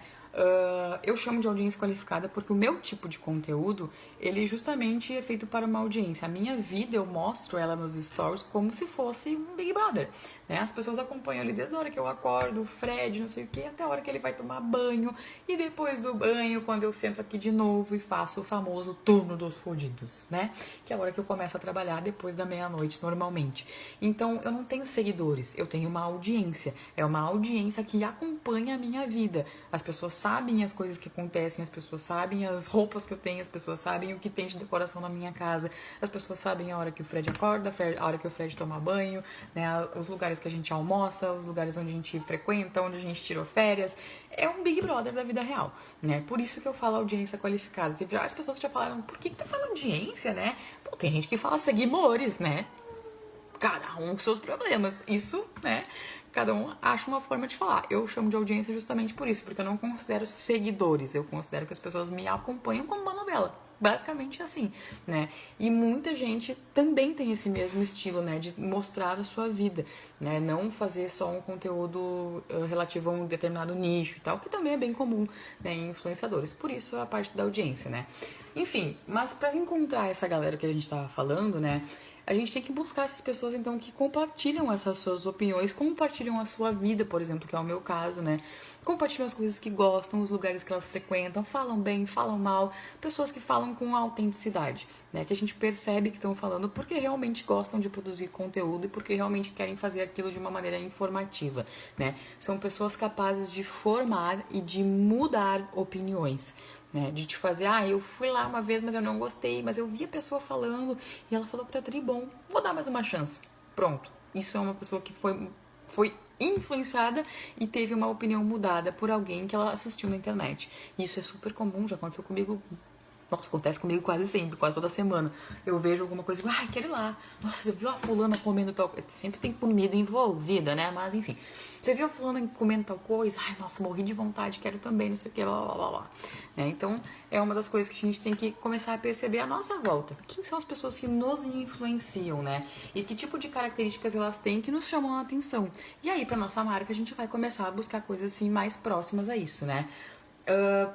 [SPEAKER 1] Eu chamo de audiência qualificada porque o meu tipo de conteúdo, ele justamente é feito para uma audiência. A minha vida, eu mostro ela nos stories como se fosse um Big Brother, né? As pessoas acompanham ali desde a hora que eu acordo, o Fred, não sei o que, até a hora que ele vai tomar banho. E depois do banho, quando eu sento aqui de novo e faço o famoso turno dos fodidos, né? Que é a hora que eu começo a trabalhar depois da meia-noite, normalmente. Então, eu não tenho seguidores, eu tenho uma audiência. É uma audiência que acompanha a minha vida. As pessoas sabem as coisas que acontecem, as pessoas sabem as roupas que eu tenho, as pessoas sabem o que tem de decoração na minha casa, as pessoas sabem a hora que o Fred acorda, a hora que o Fred toma banho, né, os lugares que a gente almoça, os lugares onde a gente frequenta, onde a gente tirou férias. É um Big Brother da vida real, né? Por isso que eu falo audiência qualificada. Teve várias pessoas que já falaram, por que tu fala audiência, né? Pô, tem gente que fala seguidores, né? Cada um com seus problemas. Isso, né? Cada um acha uma forma de falar. Eu chamo de audiência justamente por isso, porque eu não considero seguidores. Eu considero que as pessoas me acompanham como uma novela. Basicamente assim, né? E muita gente também tem esse mesmo estilo, né? De mostrar a sua vida, né? Não fazer só um conteúdo relativo a um determinado nicho e tal, que também é bem comum, né, em influenciadores. Por isso a parte da audiência, né? Enfim, mas para encontrar essa galera que a gente tava falando, né? A gente tem que buscar essas pessoas, então, que compartilham essas suas opiniões, compartilham a sua vida, por exemplo, que é o meu caso, né? Compartilham as coisas que gostam, os lugares que elas frequentam, falam bem, falam mal, pessoas que falam com autenticidade, né? Que a gente percebe que estão falando porque realmente gostam de produzir conteúdo e porque realmente querem fazer aquilo de uma maneira informativa, né? São pessoas capazes de formar e de mudar opiniões, né, de te fazer, eu fui lá uma vez, mas eu não gostei, mas eu vi a pessoa falando e ela falou que tá tri bom, vou dar mais uma chance. Pronto. Isso é uma pessoa que foi influenciada e teve uma opinião mudada por alguém que ela assistiu na internet. Isso é super comum, já aconteceu comigo. Nossa, acontece comigo quase sempre, quase toda semana. Eu vejo alguma coisa e digo, ai, quero ir lá. Nossa, você viu a fulana comendo tal coisa? Sempre tem comida envolvida, né? Mas enfim. Você viu a fulana comendo tal coisa? Ai, nossa, morri de vontade, quero também, não sei o que, blá, blá, blá, blá. Né? Então, é uma das coisas que a gente tem que começar a perceber à nossa volta. Quem são as pessoas que nos influenciam, né? E que tipo de características elas têm que nos chamam a atenção. E aí, pra nossa marca, a gente vai começar a buscar coisas assim mais próximas a isso, né?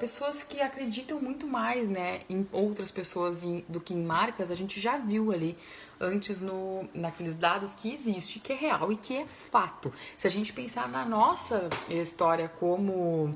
[SPEAKER 1] Pessoas que acreditam muito mais, né, em outras pessoas do que em marcas, a gente já viu ali antes naqueles dados que existe, que é real e que é fato. Se a gente pensar na nossa história como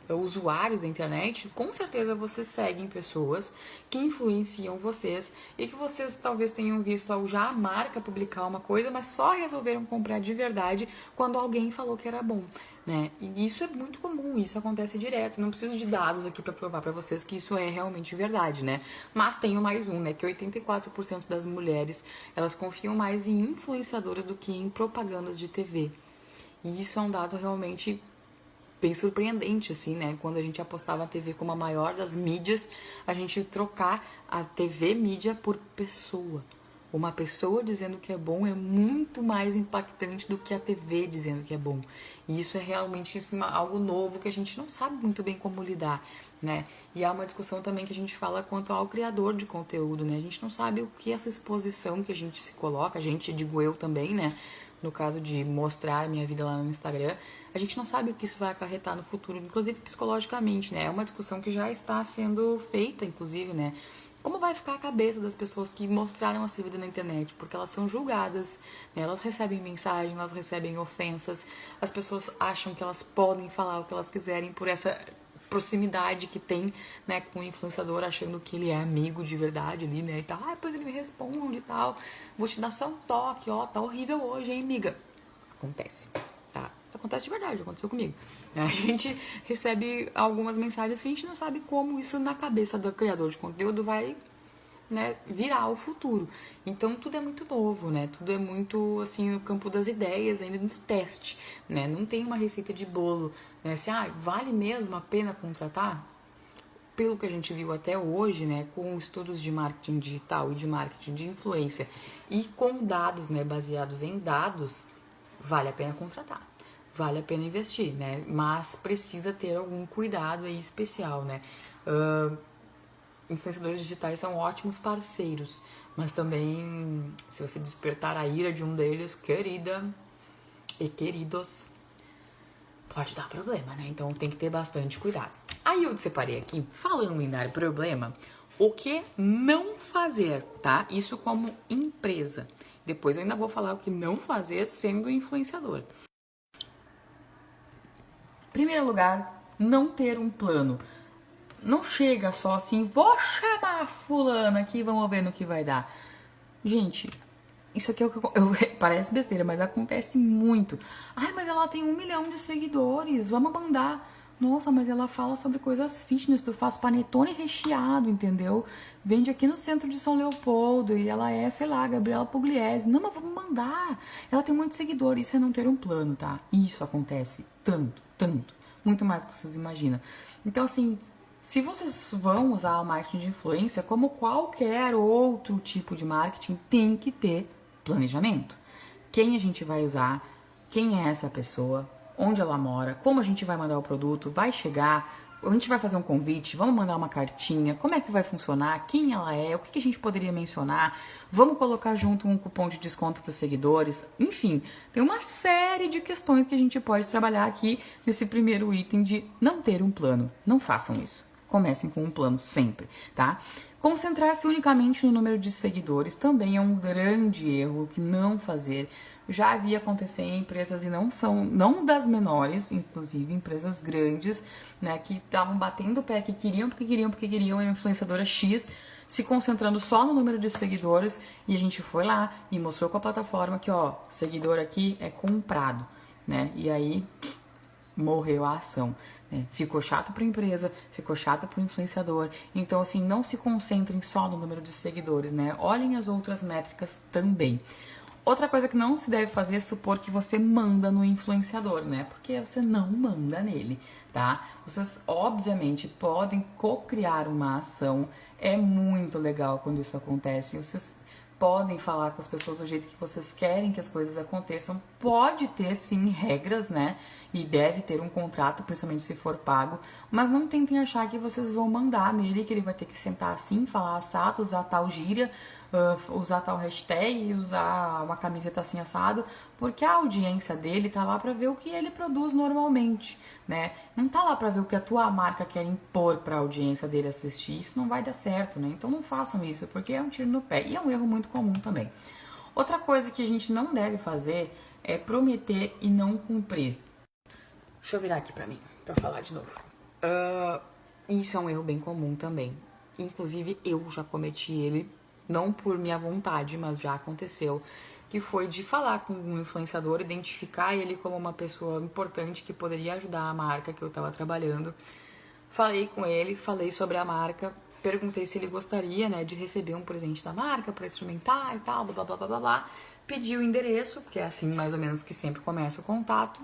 [SPEAKER 1] usuários da internet, com certeza vocês seguem pessoas que influenciam vocês e que vocês talvez tenham visto já a marca publicar uma coisa, mas só resolveram comprar de verdade quando alguém falou que era bom, né? E isso é muito comum, isso acontece direto. Não preciso de dados aqui para provar para vocês que isso é realmente verdade, né? Mas tenho mais um, né? Que 84% das mulheres elas confiam mais em influenciadoras do que em propagandas de TV. E isso é um dado realmente bem surpreendente, assim, né? Quando a gente apostava a TV como a maior das mídias, a gente trocar a TV mídia por pessoa. Uma pessoa dizendo que é bom é muito mais impactante do que a TV dizendo que é bom. E isso é realmente assim, algo novo que a gente não sabe muito bem como lidar, né? E há uma discussão também que a gente fala quanto ao criador de conteúdo, né? A gente não sabe o que essa exposição que a gente se coloca, a gente, digo eu também, né? No caso de mostrar minha vida lá no Instagram, a gente não sabe o que isso vai acarretar no futuro, inclusive psicologicamente, né? É uma discussão que já está sendo feita, inclusive, né? Como vai ficar a cabeça das pessoas que mostraram a sua vida na internet? Porque elas são julgadas, né? Elas recebem mensagem, elas recebem ofensas, as pessoas acham que elas podem falar o que elas quiserem por essa proximidade que tem, né, com o influenciador, achando que ele é amigo de verdade ali, né, e tal, depois ele me responde e tal, vou te dar só um toque, ó, tá horrível hoje, hein, amiga? Acontece, tá? Acontece de verdade, aconteceu comigo. A gente recebe algumas mensagens que a gente não sabe como isso na cabeça do criador de conteúdo vai, né, virar o futuro. Então tudo é muito novo, né? Tudo é muito assim no campo das ideias, ainda no teste, né? Não tem uma receita de bolo, né? Assim, vale mesmo a pena contratar? Pelo que a gente viu até hoje, né, com estudos de marketing digital e de marketing de influência e com dados, né, baseados em dados, vale a pena contratar. Vale a pena investir, né? Mas precisa ter algum cuidado aí especial, né? Influenciadores digitais são ótimos parceiros, mas também, se você despertar a ira de um deles, querida e queridos, pode dar problema, né? Então tem que ter bastante cuidado. Aí eu separei aqui, falando em dar problema, o que não fazer, tá? Isso como empresa. Depois eu ainda vou falar o que não fazer sendo influenciador. Primeiro lugar, não ter um plano. Não chega só assim, vou chamar a fulana aqui, vamos ver no que vai dar. Gente, isso aqui é o que parece besteira, mas acontece muito. Ai, mas ela tem 1 milhão de seguidores, vamos mandar. Nossa, mas ela fala sobre coisas fitness, tu faz panetone recheado, entendeu? Vende aqui no centro de São Leopoldo e ela é, sei lá, Gabriela Pugliese. Não, mas vamos mandar. Ela tem muitos seguidores, isso é não ter um plano, tá? Isso acontece tanto, tanto. Muito mais do que vocês imaginam. Então, assim, se vocês vão usar o marketing de influência, como qualquer outro tipo de marketing, tem que ter planejamento. Quem a gente vai usar, quem é essa pessoa, onde ela mora, como a gente vai mandar o produto, vai chegar, a gente vai fazer um convite, vamos mandar uma cartinha, como é que vai funcionar, quem ela é, o que a gente poderia mencionar, vamos colocar junto um cupom de desconto para os seguidores, enfim, tem uma série de questões que a gente pode trabalhar aqui nesse primeiro item de não ter um plano. Não façam isso. Comecem com um plano sempre, tá? Concentrar-se unicamente no número de seguidores também é um grande erro que não fazer. Já havia acontecer em empresas e não das menores, inclusive empresas grandes, né, que estavam batendo o pé que queriam a influenciadora X, se concentrando só no número de seguidores, e a gente foi lá e mostrou com a plataforma que, ó, seguidor aqui é comprado, né? E aí morreu a ação. Ficou chato para a empresa, ficou chata para o influenciador. Então, assim, não se concentrem só no número de seguidores, né? Olhem as outras métricas também. Outra coisa que não se deve fazer é supor que você manda no influenciador, né? Porque você não manda nele, tá? Vocês, obviamente, podem co-criar uma ação. É muito legal quando isso acontece. Vocês podem falar com as pessoas do jeito que vocês querem que as coisas aconteçam. Pode ter, sim, regras, né? E deve ter um contrato, principalmente se for pago. Mas não tentem achar que vocês vão mandar nele, que ele vai ter que sentar assim, falar assado, usar tal gíria, usar tal hashtag, usar uma camiseta assim assado, porque a audiência dele tá lá para ver o que ele produz normalmente, né? Não tá lá para ver o que a tua marca quer impor para a audiência dele assistir. Isso não vai dar certo, né? Então não façam isso, porque é um tiro no pé e é um erro muito comum também. Outra coisa que a gente não deve fazer é prometer e não cumprir. Deixa eu virar aqui pra mim, pra falar de novo. Isso é um erro bem comum também. Inclusive, eu já cometi ele, não por minha vontade, mas já aconteceu. Que foi de falar com um influenciador, identificar ele como uma pessoa importante que poderia ajudar a marca que eu tava trabalhando. Falei com ele, falei sobre a marca, perguntei se ele gostaria, né, de receber um presente da marca pra experimentar e tal, blá blá blá blá blá. Pedi o endereço, que é assim mais ou menos que sempre começa o contato.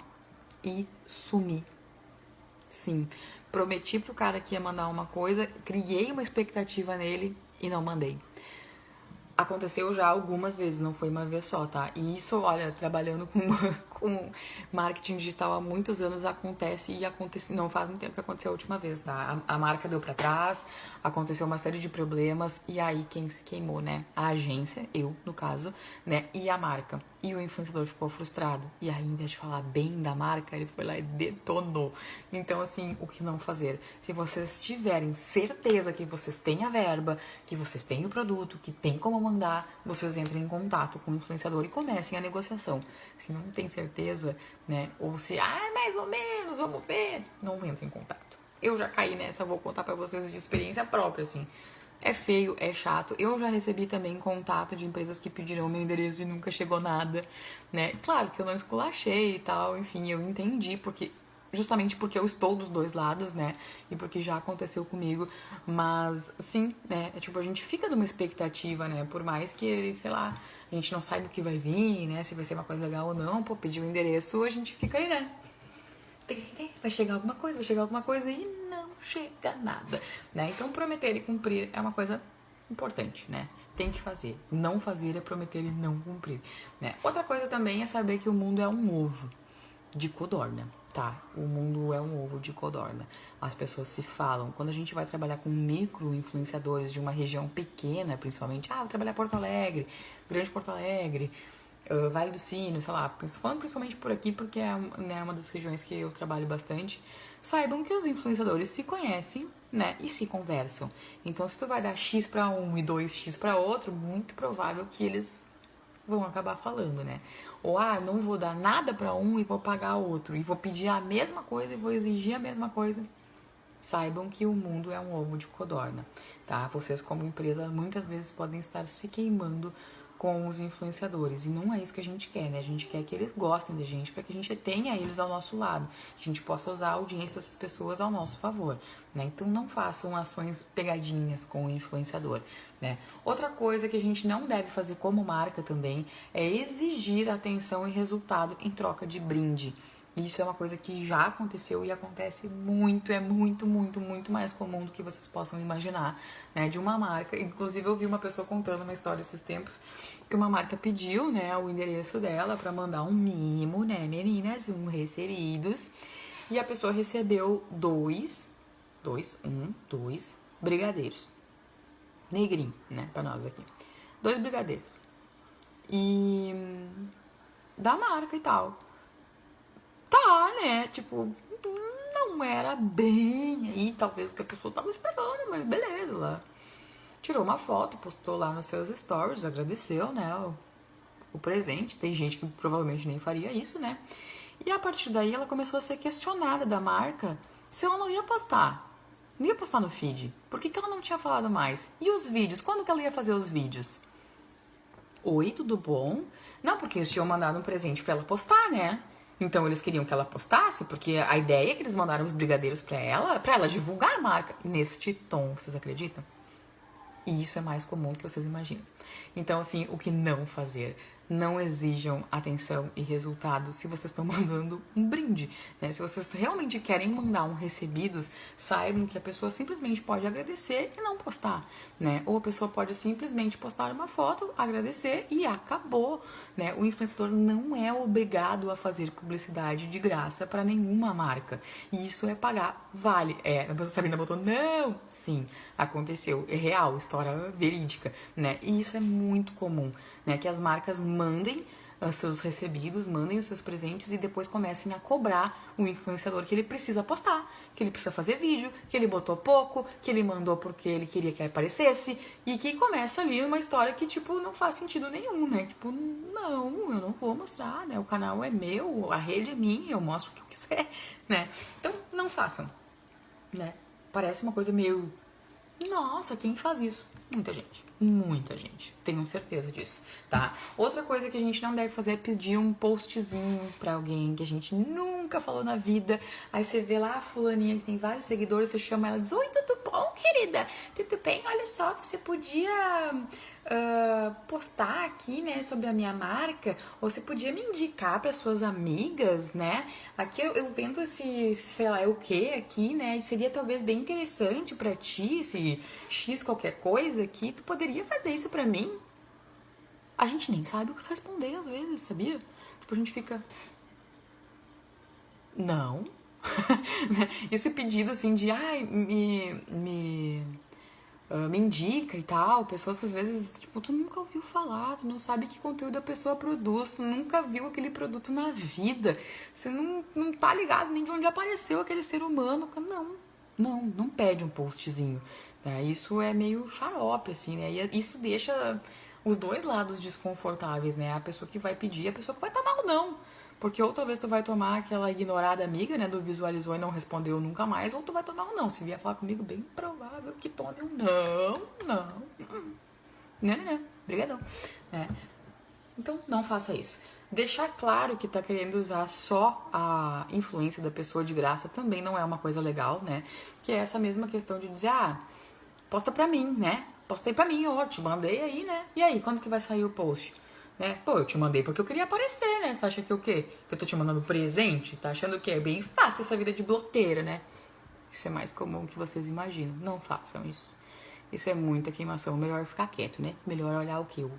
[SPEAKER 1] E sumi. Sim, prometi pro cara que ia mandar uma coisa, criei uma expectativa nele e não mandei. Aconteceu já algumas vezes, não foi uma vez só, tá? E isso, olha, trabalhando com marketing digital há muitos anos acontece e acontece, não faz muito tempo que aconteceu a última vez, tá? A marca deu pra trás, aconteceu uma série de problemas e aí quem se queimou, né? A agência, eu, no caso, né? E a marca. E o influenciador ficou frustrado. E aí, em vez de falar bem da marca, ele foi lá e detonou. Então, assim, o que não fazer? Se vocês tiverem certeza que vocês têm a verba, que vocês têm o produto, que tem como mandar, vocês entrem em contato com o influenciador e comecem a negociação. Se não tem certeza, né? Ou se, mais ou menos, vamos ver. Não entrem em contato. Eu já caí nessa, vou contar pra vocês de experiência própria, assim. É feio, é chato. Eu já recebi também contato de empresas que pediram meu endereço e nunca chegou nada, né? Claro que eu não esculachei e tal, enfim, eu entendi, justamente porque eu estou dos dois lados, né? E porque já aconteceu comigo. Mas, sim, né? A gente fica numa expectativa, né? Por mais que, sei lá, a gente não saiba o que vai vir, né? Se vai ser uma coisa legal ou não, pô, pedir o endereço, a gente fica aí, né? Vai chegar alguma coisa e não chega nada, né? Então prometer e cumprir é uma coisa importante, né? Tem que fazer. Não fazer é prometer e não cumprir, né? Outra coisa também é saber que o mundo é um ovo de codorna, tá? O mundo é um ovo de codorna. As pessoas se falam. Quando a gente vai trabalhar com micro influenciadores de uma região pequena, principalmente, vou trabalhar Porto Alegre, Grande Porto Alegre, Vale do Sino, sei lá, falando principalmente por aqui porque é, né, uma das regiões que eu trabalho bastante, saibam que os influenciadores se conhecem, né, e se conversam. Então, se tu vai dar X pra um e 2X pra outro, muito provável que eles vão acabar falando, né? Ou, não vou dar nada pra um e vou pagar outro, e vou pedir a mesma coisa e vou exigir a mesma coisa. Saibam que o mundo é um ovo de codorna, tá? Vocês, como empresa, muitas vezes podem estar se queimando com os influenciadores. E não é isso que a gente quer, né? A gente quer que eles gostem da gente, para que a gente tenha eles ao nosso lado. A gente possa usar a audiência dessas pessoas ao nosso favor, né? Então não façam ações pegadinhas com o influenciador, né? Outra coisa que a gente não deve fazer como marca também é exigir atenção e resultado em troca de brinde. Isso é uma coisa que já aconteceu e acontece muito, é muito, muito, muito mais comum do que vocês possam imaginar, né? De uma marca, inclusive eu vi uma pessoa contando uma história esses tempos, que uma marca pediu, né, o endereço dela para mandar um mimo, né, meninas, recebidos, e a pessoa recebeu dois brigadeiros, negrinho, né, pra nós aqui, 2 brigadeiros, e da marca e tal. Tá, né? Não era bem aí, talvez o que a pessoa tava esperando, mas beleza, lá. Tirou uma foto, postou lá nos seus stories, agradeceu, né, o presente. Tem gente que provavelmente nem faria isso, né? E a partir daí ela começou a ser questionada da marca se ela não ia postar. Não ia postar no feed. Por que ela não tinha falado mais? E os vídeos? Quando que ela ia fazer os vídeos? Oi, tudo bom? Não, porque eles tinham mandado um presente pra ela postar, né? Então eles queriam que ela postasse, porque a ideia é que eles mandaram os brigadeiros pra ela divulgar a marca neste tom, vocês acreditam? E isso é mais comum do que vocês imaginam. Então, assim, o que não fazer? Não exijam atenção e resultado se vocês estão mandando um brinde, né? Se vocês realmente querem mandar um recebidos, saibam que a pessoa simplesmente pode agradecer e não postar, né? Ou a pessoa pode simplesmente postar uma foto, agradecer e acabou, né? O influenciador não é obrigado a fazer publicidade de graça para nenhuma marca. E isso é pagar, vale. A Sabrina botou, não! Sim, aconteceu, é real, história verídica, né? E isso é muito comum, né? Que as marcas mandem seus recebidos, mandem os seus presentes e depois comecem a cobrar o influenciador que ele precisa postar, que ele precisa fazer vídeo, que ele botou pouco, que ele mandou porque ele queria que aparecesse e que começa ali uma história que, tipo, não faz sentido nenhum, né? Tipo, não, eu não vou mostrar, né? O canal é meu, a rede é minha, eu mostro o que eu quiser, né? Então, não façam, né? Parece uma coisa meio... Nossa, quem faz isso? Muita gente, tenho certeza disso, tá? Outra coisa que a gente não deve fazer é pedir um postzinho pra alguém que a gente nunca falou na vida. Aí você vê lá a fulaninha que tem vários seguidores, você chama ela e diz: oi, tudo bom, querida? Tudo bem? Olha só, você podia postar aqui, né, sobre a minha marca, ou você podia me indicar para suas amigas, né? Aqui eu vendo esse, sei lá, o que aqui, né? Seria talvez bem interessante para ti, esse X qualquer coisa aqui, tu poderia fazer isso pra mim? A gente nem sabe o que responder às vezes, sabia? Tipo, a gente fica... Não. Esse pedido assim de, ai, me indica e tal, pessoas que às vezes, tipo, tu nunca ouviu falar, tu não sabe que conteúdo a pessoa produz, tu nunca viu aquele produto na vida, você não tá ligado nem de onde apareceu aquele ser humano. Não pede um postzinho, né? Isso é meio xarope, assim, né? E isso deixa os dois lados desconfortáveis, né? A pessoa que vai pedir, a pessoa que vai tomar ou não. Porque ou talvez tu vai tomar aquela ignorada amiga, né, do visualizou e não respondeu nunca mais, ou tu vai tomar um não. Se vier falar comigo, bem provável que tome um não. Brigadão. Né? Então, não faça isso. Deixar claro que tá querendo usar só a influência da pessoa de graça também não é uma coisa legal, né? Que é essa mesma questão de dizer, posta pra mim, né? Postei pra mim, ó, te mandei aí, né? E aí, quando que vai sair o post? Né? Pô, eu te mandei porque eu queria aparecer, né? Você acha que o quê? Que eu tô te mandando presente? Tá achando que é bem fácil essa vida de blogueira, né? Isso é mais comum que vocês imaginam. Não façam isso. Isso é muita queimação. Melhor ficar quieto, né? Melhor olhar o quê? O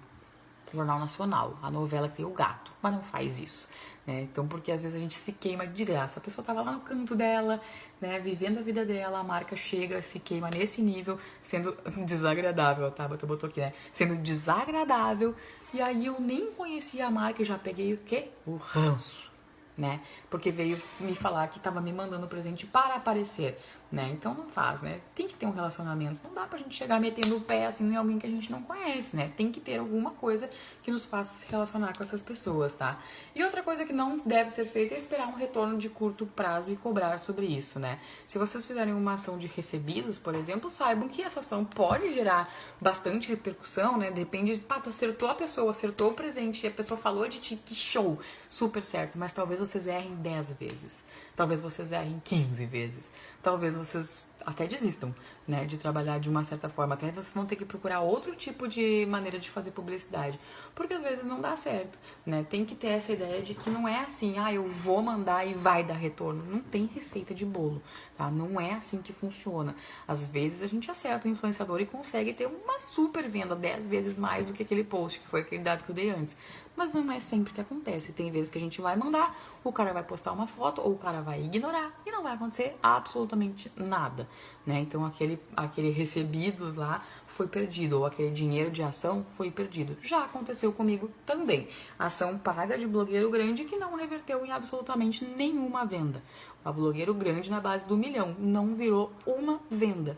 [SPEAKER 1] Jornal Nacional, a novela que tem o gato. Mas não faz isso, né? Então, porque às vezes a gente se queima de graça. A pessoa tava lá no canto dela, né? Vivendo a vida dela, a marca chega, se queima nesse nível, sendo desagradável. A Tabata botou aqui, né? Sendo desagradável. E aí eu nem conhecia a marca e já peguei o quê? O ranço, né? Porque veio me falar que tava me mandando presente para aparecer, né? Então não faz, né? Tem que ter um relacionamento. Não dá pra gente chegar metendo o pé assim em alguém que a gente não conhece, né? Tem que ter alguma coisa que nos faça se relacionar com essas pessoas, tá? E outra coisa que não deve ser feita é esperar um retorno de curto prazo e cobrar sobre isso, né? Se vocês fizerem uma ação de recebidos, por exemplo, saibam que essa ação pode gerar bastante repercussão, né? Depende, tu acertou a pessoa, acertou o presente e a pessoa falou de ti, que show, super certo, mas talvez vocês errem 10 vezes, talvez vocês errem 15 vezes, talvez vocês até desistam, né, de trabalhar de uma certa forma, até vocês vão ter que procurar outro tipo de maneira de fazer publicidade, porque às vezes não dá certo, né, tem que ter essa ideia de que não é assim, eu vou mandar e vai dar retorno, não tem receita de bolo, tá, não é assim que funciona, às vezes a gente acerta o influenciador e consegue ter uma super venda, 10 vezes mais do que aquele post, que foi aquele dado que eu dei antes, mas não é sempre que acontece, tem vezes que a gente vai mandar, o cara vai postar uma foto, ou o cara vai ignorar, e não vai acontecer absolutamente nada, né, então aquele recebidos lá foi perdido, ou aquele dinheiro de ação foi perdido. Já aconteceu comigo também. Ação paga de blogueiro grande que não reverteu em absolutamente nenhuma venda. O blogueiro grande na base do 1 milhão não virou uma venda.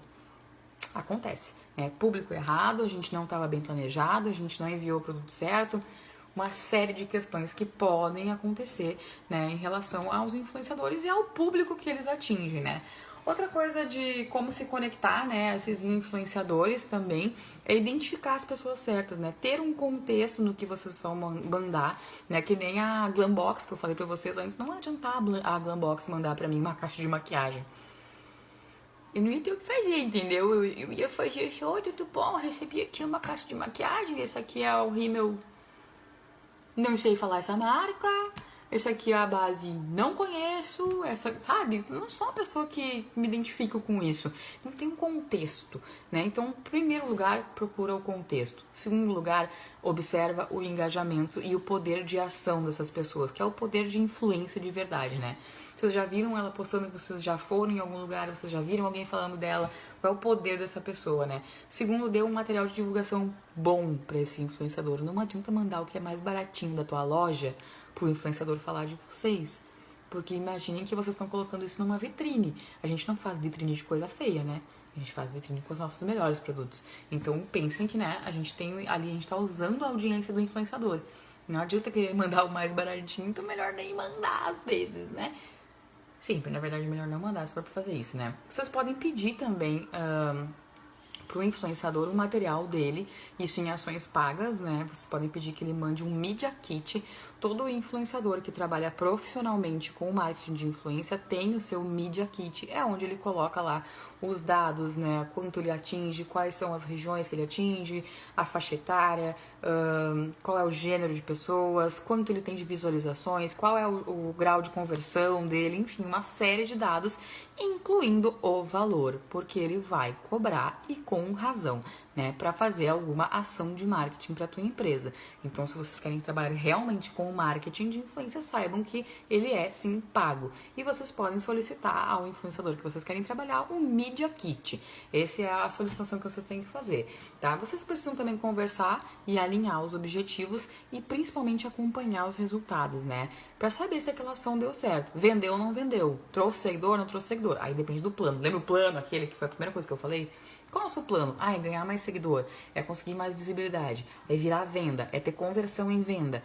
[SPEAKER 1] Acontece, né? Público errado, a gente não estava bem planejado, a gente não enviou o produto certo, uma série de questões que podem acontecer, né, em relação aos influenciadores e ao público que eles atingem, né? Outra coisa de como se conectar, né, a esses influenciadores também é identificar as pessoas certas, né? Ter um contexto no que vocês vão mandar, né? Que nem a Glambox que eu falei pra vocês antes, não adiantar a Glambox mandar pra mim uma caixa de maquiagem. Eu não ia ter o que fazer, entendeu? Eu ia fazer assim, oi, tudo bom? Eu recebi aqui uma caixa de maquiagem, esse aqui é o rímel não sei falar essa marca, essa aqui é a base, não conheço, essa, sabe? Eu não sou uma pessoa que me identifico com isso. Não tem um contexto, né? Então, em primeiro lugar, procura o contexto. Em segundo lugar, observa o engajamento e o poder de ação dessas pessoas, que é o poder de influência de verdade, né? Vocês já viram ela postando que vocês já foram em algum lugar, vocês já viram alguém falando dela, qual é o poder dessa pessoa, né? Segundo, dê um material de divulgação bom para esse influenciador. Não adianta mandar o que é mais baratinho da tua loja pro influenciador falar de vocês. Porque imaginem que vocês estão colocando isso numa vitrine. A gente não faz vitrine de coisa feia, né? A gente faz vitrine com os nossos melhores produtos. Então pensem que, né, a gente tem ali, a gente tá usando a audiência do influenciador. Não adianta querer mandar o mais baratinho, então melhor nem mandar às vezes, né? Sempre, na verdade, é melhor não mandar se for pra fazer isso, né? Vocês podem pedir também pro influenciador o material dele, isso em ações pagas, né? Vocês podem pedir que ele mande um Media Kit. Todo influenciador que trabalha profissionalmente com marketing de influência tem o seu Media Kit, é onde ele coloca lá os dados, né? Quanto ele atinge, quais são as regiões que ele atinge, a faixa etária, qual é o gênero de pessoas, quanto ele tem de visualizações, qual é o grau de conversão dele, enfim, uma série de dados, incluindo o valor, porque ele vai cobrar e com razão, né, para fazer alguma ação de marketing para tua empresa. Então, se vocês querem trabalhar realmente com marketing de influência, saibam que ele é sim pago. E vocês podem solicitar ao influenciador que vocês querem trabalhar um Media Kit. Essa é a solicitação que vocês têm que fazer, tá? Vocês precisam também conversar e alinhar os objetivos e principalmente acompanhar os resultados, né? Para saber se aquela ação deu certo. Vendeu ou não vendeu? Trouxe seguidor, não trouxe seguidor? Aí depende do plano. Lembra o plano, aquele que foi a primeira coisa que eu falei? Qual é o seu plano? Ah, é ganhar mais seguidor, é conseguir mais visibilidade, é virar venda, é ter conversão em venda.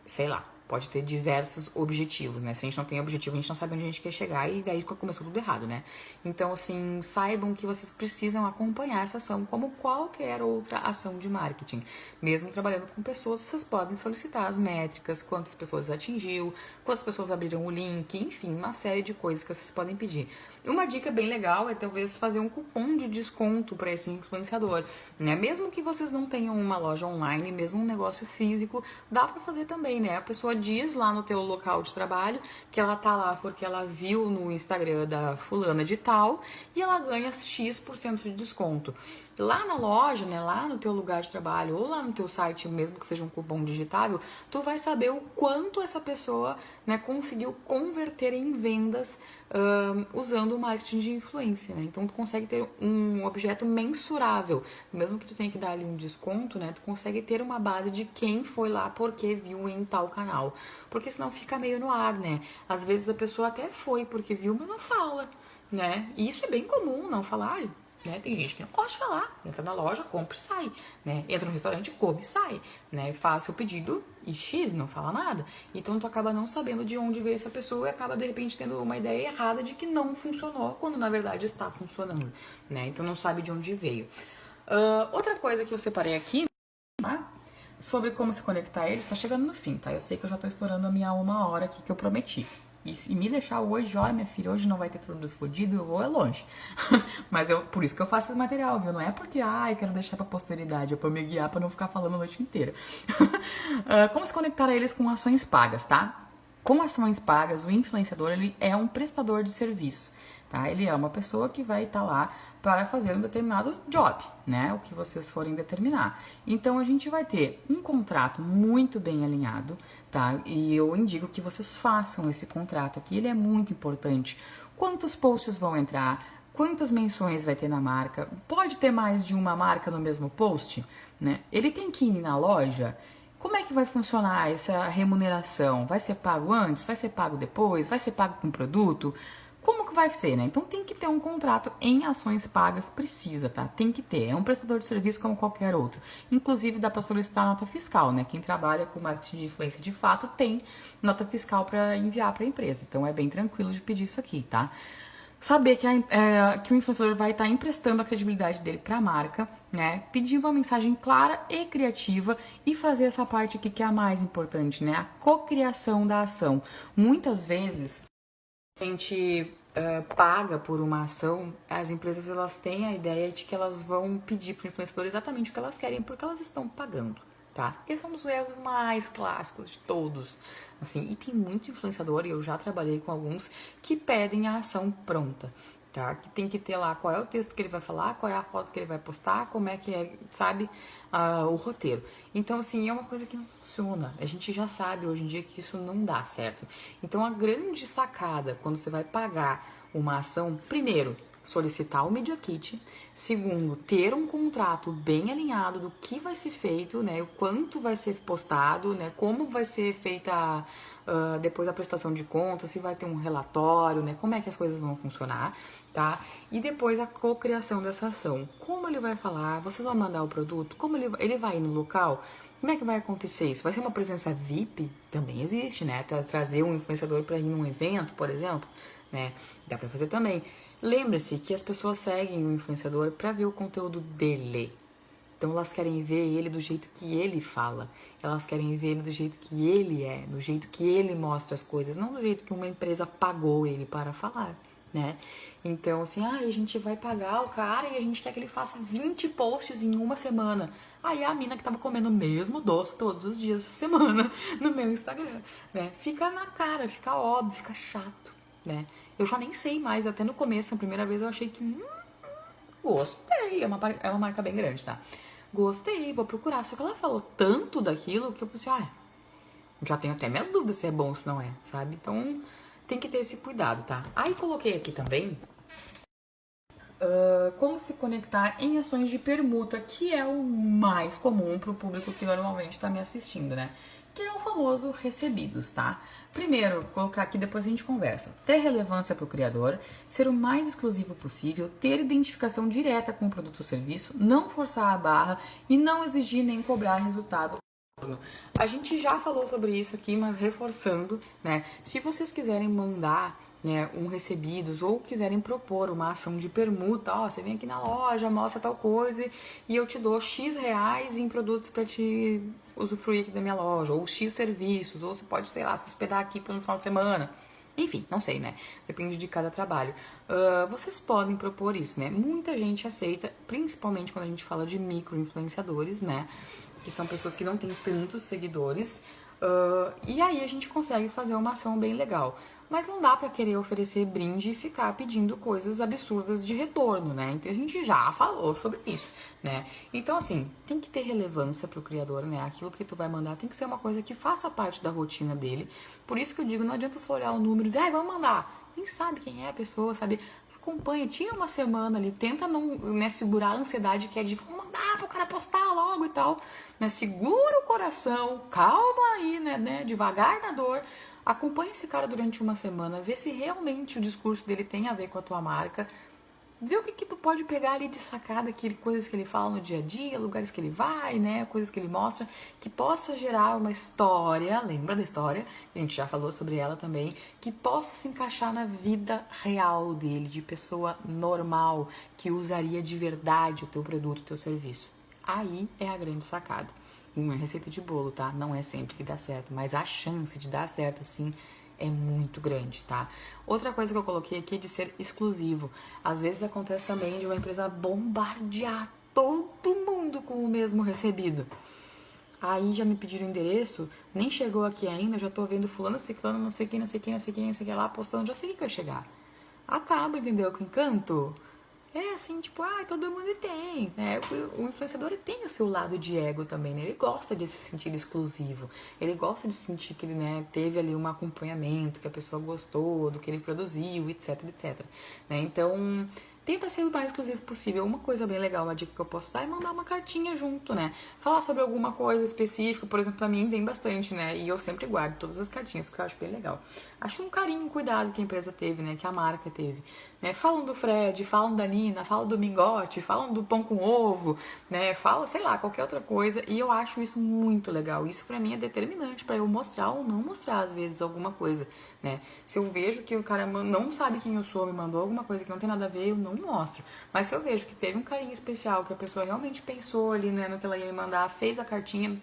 [SPEAKER 1] Sei lá, pode ter diversos objetivos, né? Se a gente não tem objetivo, a gente não sabe onde a gente quer chegar e daí começou tudo errado, né? Então, assim, saibam que vocês precisam acompanhar essa ação como qualquer outra ação de marketing. Mesmo trabalhando com pessoas, vocês podem solicitar as métricas, quantas pessoas atingiu, quantas pessoas abriram o link, enfim, uma série de coisas que vocês podem pedir. Uma dica bem legal é talvez fazer um cupom de desconto para esse influenciador, né? Mesmo que vocês não tenham uma loja online, mesmo um negócio físico, dá para fazer também, né? A pessoa diz lá no teu local de trabalho que ela tá lá porque ela viu no Instagram da fulana de tal e ela ganha X% de desconto. Lá na loja, né, lá no teu lugar de trabalho ou lá no teu site, mesmo que seja um cupom digitável, tu vai saber o quanto essa pessoa, né, conseguiu converter em vendas usando o marketing de influência, né? Então tu consegue ter um objeto mensurável, mesmo que tu tenha que dar ali um desconto, né? Tu consegue ter uma base de quem foi lá porque viu em tal canal, porque senão fica meio no ar, né? Às vezes a pessoa até foi porque viu, mas não fala, né? E isso é bem comum, não falar. Né? Tem gente que não gosta de falar, entra na loja, compra e sai, né? Entra no restaurante, come e sai, né? Faz seu pedido e X, não fala nada. Então tu acaba não sabendo de onde veio essa pessoa e acaba de repente tendo uma ideia errada de que não funcionou, quando na verdade está funcionando, né? Então não sabe de onde veio. Outra coisa que eu separei aqui, tá? Sobre como se conectar a eles, tá chegando no fim, tá? Eu sei que eu já tô estourando a minha 1 hora aqui que eu prometi. E se me deixar hoje, olha, minha filha, hoje não vai ter produto fodido, eu vou longe. Mas por isso que eu faço esse material, viu? Não é porque, eu quero deixar pra posteridade, é pra me guiar pra não ficar falando a noite inteira. Como se conectar a eles com ações pagas, tá? Com ações pagas, o influenciador, ele é um prestador de serviço, tá? Ele é uma pessoa que vai estar lá para fazer um determinado job, né? O que vocês forem determinar. Então, a gente vai ter um contrato muito bem alinhado, tá? E eu indico que vocês façam esse contrato aqui, ele é muito importante. Quantos posts vão entrar? Quantas menções vai ter na marca? Pode ter mais de uma marca no mesmo post, né? Ele tem que ir na loja. Como é que vai funcionar essa remuneração? Vai ser pago antes? Vai ser pago depois? Vai ser pago com produto? Como que vai ser, né? Então tem que ter um contrato em ações pagas, precisa, tá? Tem que ter. É um prestador de serviço como qualquer outro. Inclusive dá para solicitar nota fiscal, né? Quem trabalha com marketing de influência de fato tem nota fiscal para enviar para a empresa. Então é bem tranquilo de pedir isso aqui, tá? Saber que o influenciador vai estar emprestando a credibilidade dele para a marca, né? Pedir uma mensagem clara e criativa e fazer essa parte aqui que é a mais importante, né? A cocriação da ação. Muitas vezes a gente paga por uma ação, as empresas elas têm a ideia de que elas vão pedir para o influenciador exatamente o que elas querem porque elas estão pagando. tá? Esse é um dos erros mais clássicos de todos, assim, e tem muito influenciador, e eu já trabalhei com alguns, que pedem a ação pronta, tá? Que tem que ter lá qual é o texto que ele vai falar, qual é a foto que ele vai postar, como é que é, sabe, o roteiro. Então, assim, é uma coisa que não funciona. A gente já sabe hoje em dia que isso não dá certo. Então, a grande sacada quando você vai pagar uma ação, primeiro, solicitar o Media Kit. Segundo, ter um contrato bem alinhado do que vai ser feito, né? O quanto vai ser postado, né? Como vai ser feita depois a prestação de contas, se vai ter um relatório, né? Como é que as coisas vão funcionar, tá? E depois a cocriação dessa ação. Como ele vai falar? Vocês vão mandar o produto? Como ele vai ir no local? Como é que vai acontecer isso? Vai ser uma presença VIP? Também existe, né? Trazer um influenciador para ir num evento, por exemplo, né? Dá para fazer também. Lembre-se que as pessoas seguem o influenciador para ver o conteúdo dele. Então elas querem ver ele do jeito que ele fala. Elas querem ver ele do jeito que ele é, do jeito que ele mostra as coisas, não do jeito que uma empresa pagou ele para falar, né? Então, assim, a gente vai pagar o cara e a gente quer que ele faça 20 posts em uma semana. Aí a mina que tava comendo o mesmo doce todos os dias da semana no meu Instagram, né? Fica na cara, fica óbvio, fica chato, né? Eu já nem sei mais, até no começo, a primeira vez eu achei que gostei, é uma marca bem grande, tá? Gostei, vou procurar. Só que ela falou tanto daquilo que eu pensei, já tenho até minhas dúvidas se é bom ou se não é, sabe? Então tem que ter esse cuidado, tá? Aí coloquei aqui também como se conectar em ações de permuta, que é o mais comum para o público que normalmente está me assistindo, né? Que é o famoso recebidos, tá? Primeiro, colocar aqui, depois a gente conversa. Ter relevância para o criador, ser o mais exclusivo possível, ter identificação direta com o produto ou serviço, não forçar a barra e não exigir nem cobrar resultado. A gente já falou sobre isso aqui, mas reforçando, né? Se vocês quiserem mandar, né, um recebidos ou quiserem propor uma ação de permuta, você vem aqui na loja, mostra tal coisa e eu te dou X reais em produtos para te usufruir aqui da minha loja, ou X serviços, ou você pode, sei lá, se hospedar aqui pelo final de semana. Enfim, não sei, né? Depende de cada trabalho. Vocês podem propor isso, né? Muita gente aceita, principalmente quando a gente fala de micro-influenciadores, né? Que são pessoas que não têm tantos seguidores. E aí a gente consegue fazer uma ação bem legal. Mas não dá pra querer oferecer brinde e ficar pedindo coisas absurdas de retorno, né? Então a gente já falou sobre isso, né? Então, assim, tem que ter relevância pro criador, né? Aquilo que tu vai mandar tem que ser uma coisa que faça parte da rotina dele. Por isso que eu digo, não adianta só olhar os números e, vamos mandar. Nem sabe quem é a pessoa, sabe? Acompanha, tira uma semana ali, tenta não, né, segurar a ansiedade que é de vamos mandar pro cara postar logo e tal, né? Segura o coração, calma aí, né? Devagar na dor. Acompanhe esse cara durante uma semana, vê se realmente o discurso dele tem a ver com a tua marca, vê o que tu pode pegar ali de sacada, coisas que ele fala no dia a dia, lugares que ele vai, né, coisas que ele mostra, que possa gerar uma história, lembra da história, a gente já falou sobre ela também, que possa se encaixar na vida real dele, de pessoa normal, que usaria de verdade o teu produto, o teu serviço. Aí é a grande sacada. Não é receita de bolo, tá? Não é sempre que dá certo, mas a chance de dar certo assim é muito grande, tá? Outra coisa que eu coloquei aqui é de ser exclusivo. Às vezes acontece também de uma empresa bombardear todo mundo com o mesmo recebido. Aí já me pediram o endereço, nem chegou aqui ainda, já tô vendo fulano, ciclano, não sei quem lá, postando, já sei que vai chegar. Acaba, entendeu? Com encanto. É assim, tipo, todo mundo tem, né? O influenciador tem o seu lado de ego também, né? Ele gosta de se sentir exclusivo, ele gosta de sentir que ele, né, teve ali um acompanhamento, que a pessoa gostou do que ele produziu, etc, etc. Né? Então, tenta ser o mais exclusivo possível. Uma coisa bem legal, uma dica que eu posso dar é mandar uma cartinha junto, né? Falar sobre alguma coisa específica, por exemplo, pra mim vem bastante, né? E eu sempre guardo todas as cartinhas, porque eu acho bem legal. Acho um carinho, um cuidado que a empresa teve, né? Que a marca teve. Né? Falam do Fred, falam da Nina, falam do Mingote, falam do pão com ovo, né? Fala, sei lá, qualquer outra coisa. E eu acho isso muito legal. Isso pra mim é determinante pra eu mostrar ou não mostrar, às vezes, alguma coisa, né? Se eu vejo que o cara não sabe quem eu sou, me mandou alguma coisa que não tem nada a ver, eu não mostro. Mas se eu vejo que teve um carinho especial, que a pessoa realmente pensou ali, né, no que ela ia me mandar, fez a cartinha,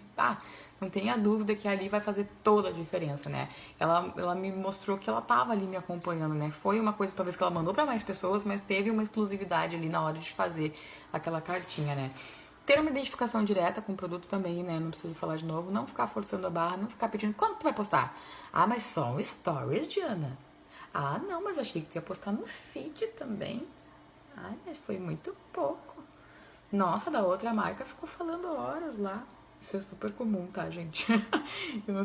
[SPEAKER 1] não tenha dúvida que ali vai fazer toda a diferença, né? Ela me mostrou que ela tava ali me acompanhando, né? Foi uma coisa, talvez, que ela mandou para mais pessoas, mas teve uma exclusividade ali na hora de fazer aquela cartinha, né? ter uma identificação direta com o produto também, né? Não preciso falar de novo. Não ficar forçando a barra, não ficar pedindo, quando tu vai postar? Ah, mas só um stories, Diana. Ah, não, mas achei que tu ia postar no feed também. Ai, mas foi muito pouco. Nossa, da outra marca ficou falando horas lá. Isso é super comum, tá, gente?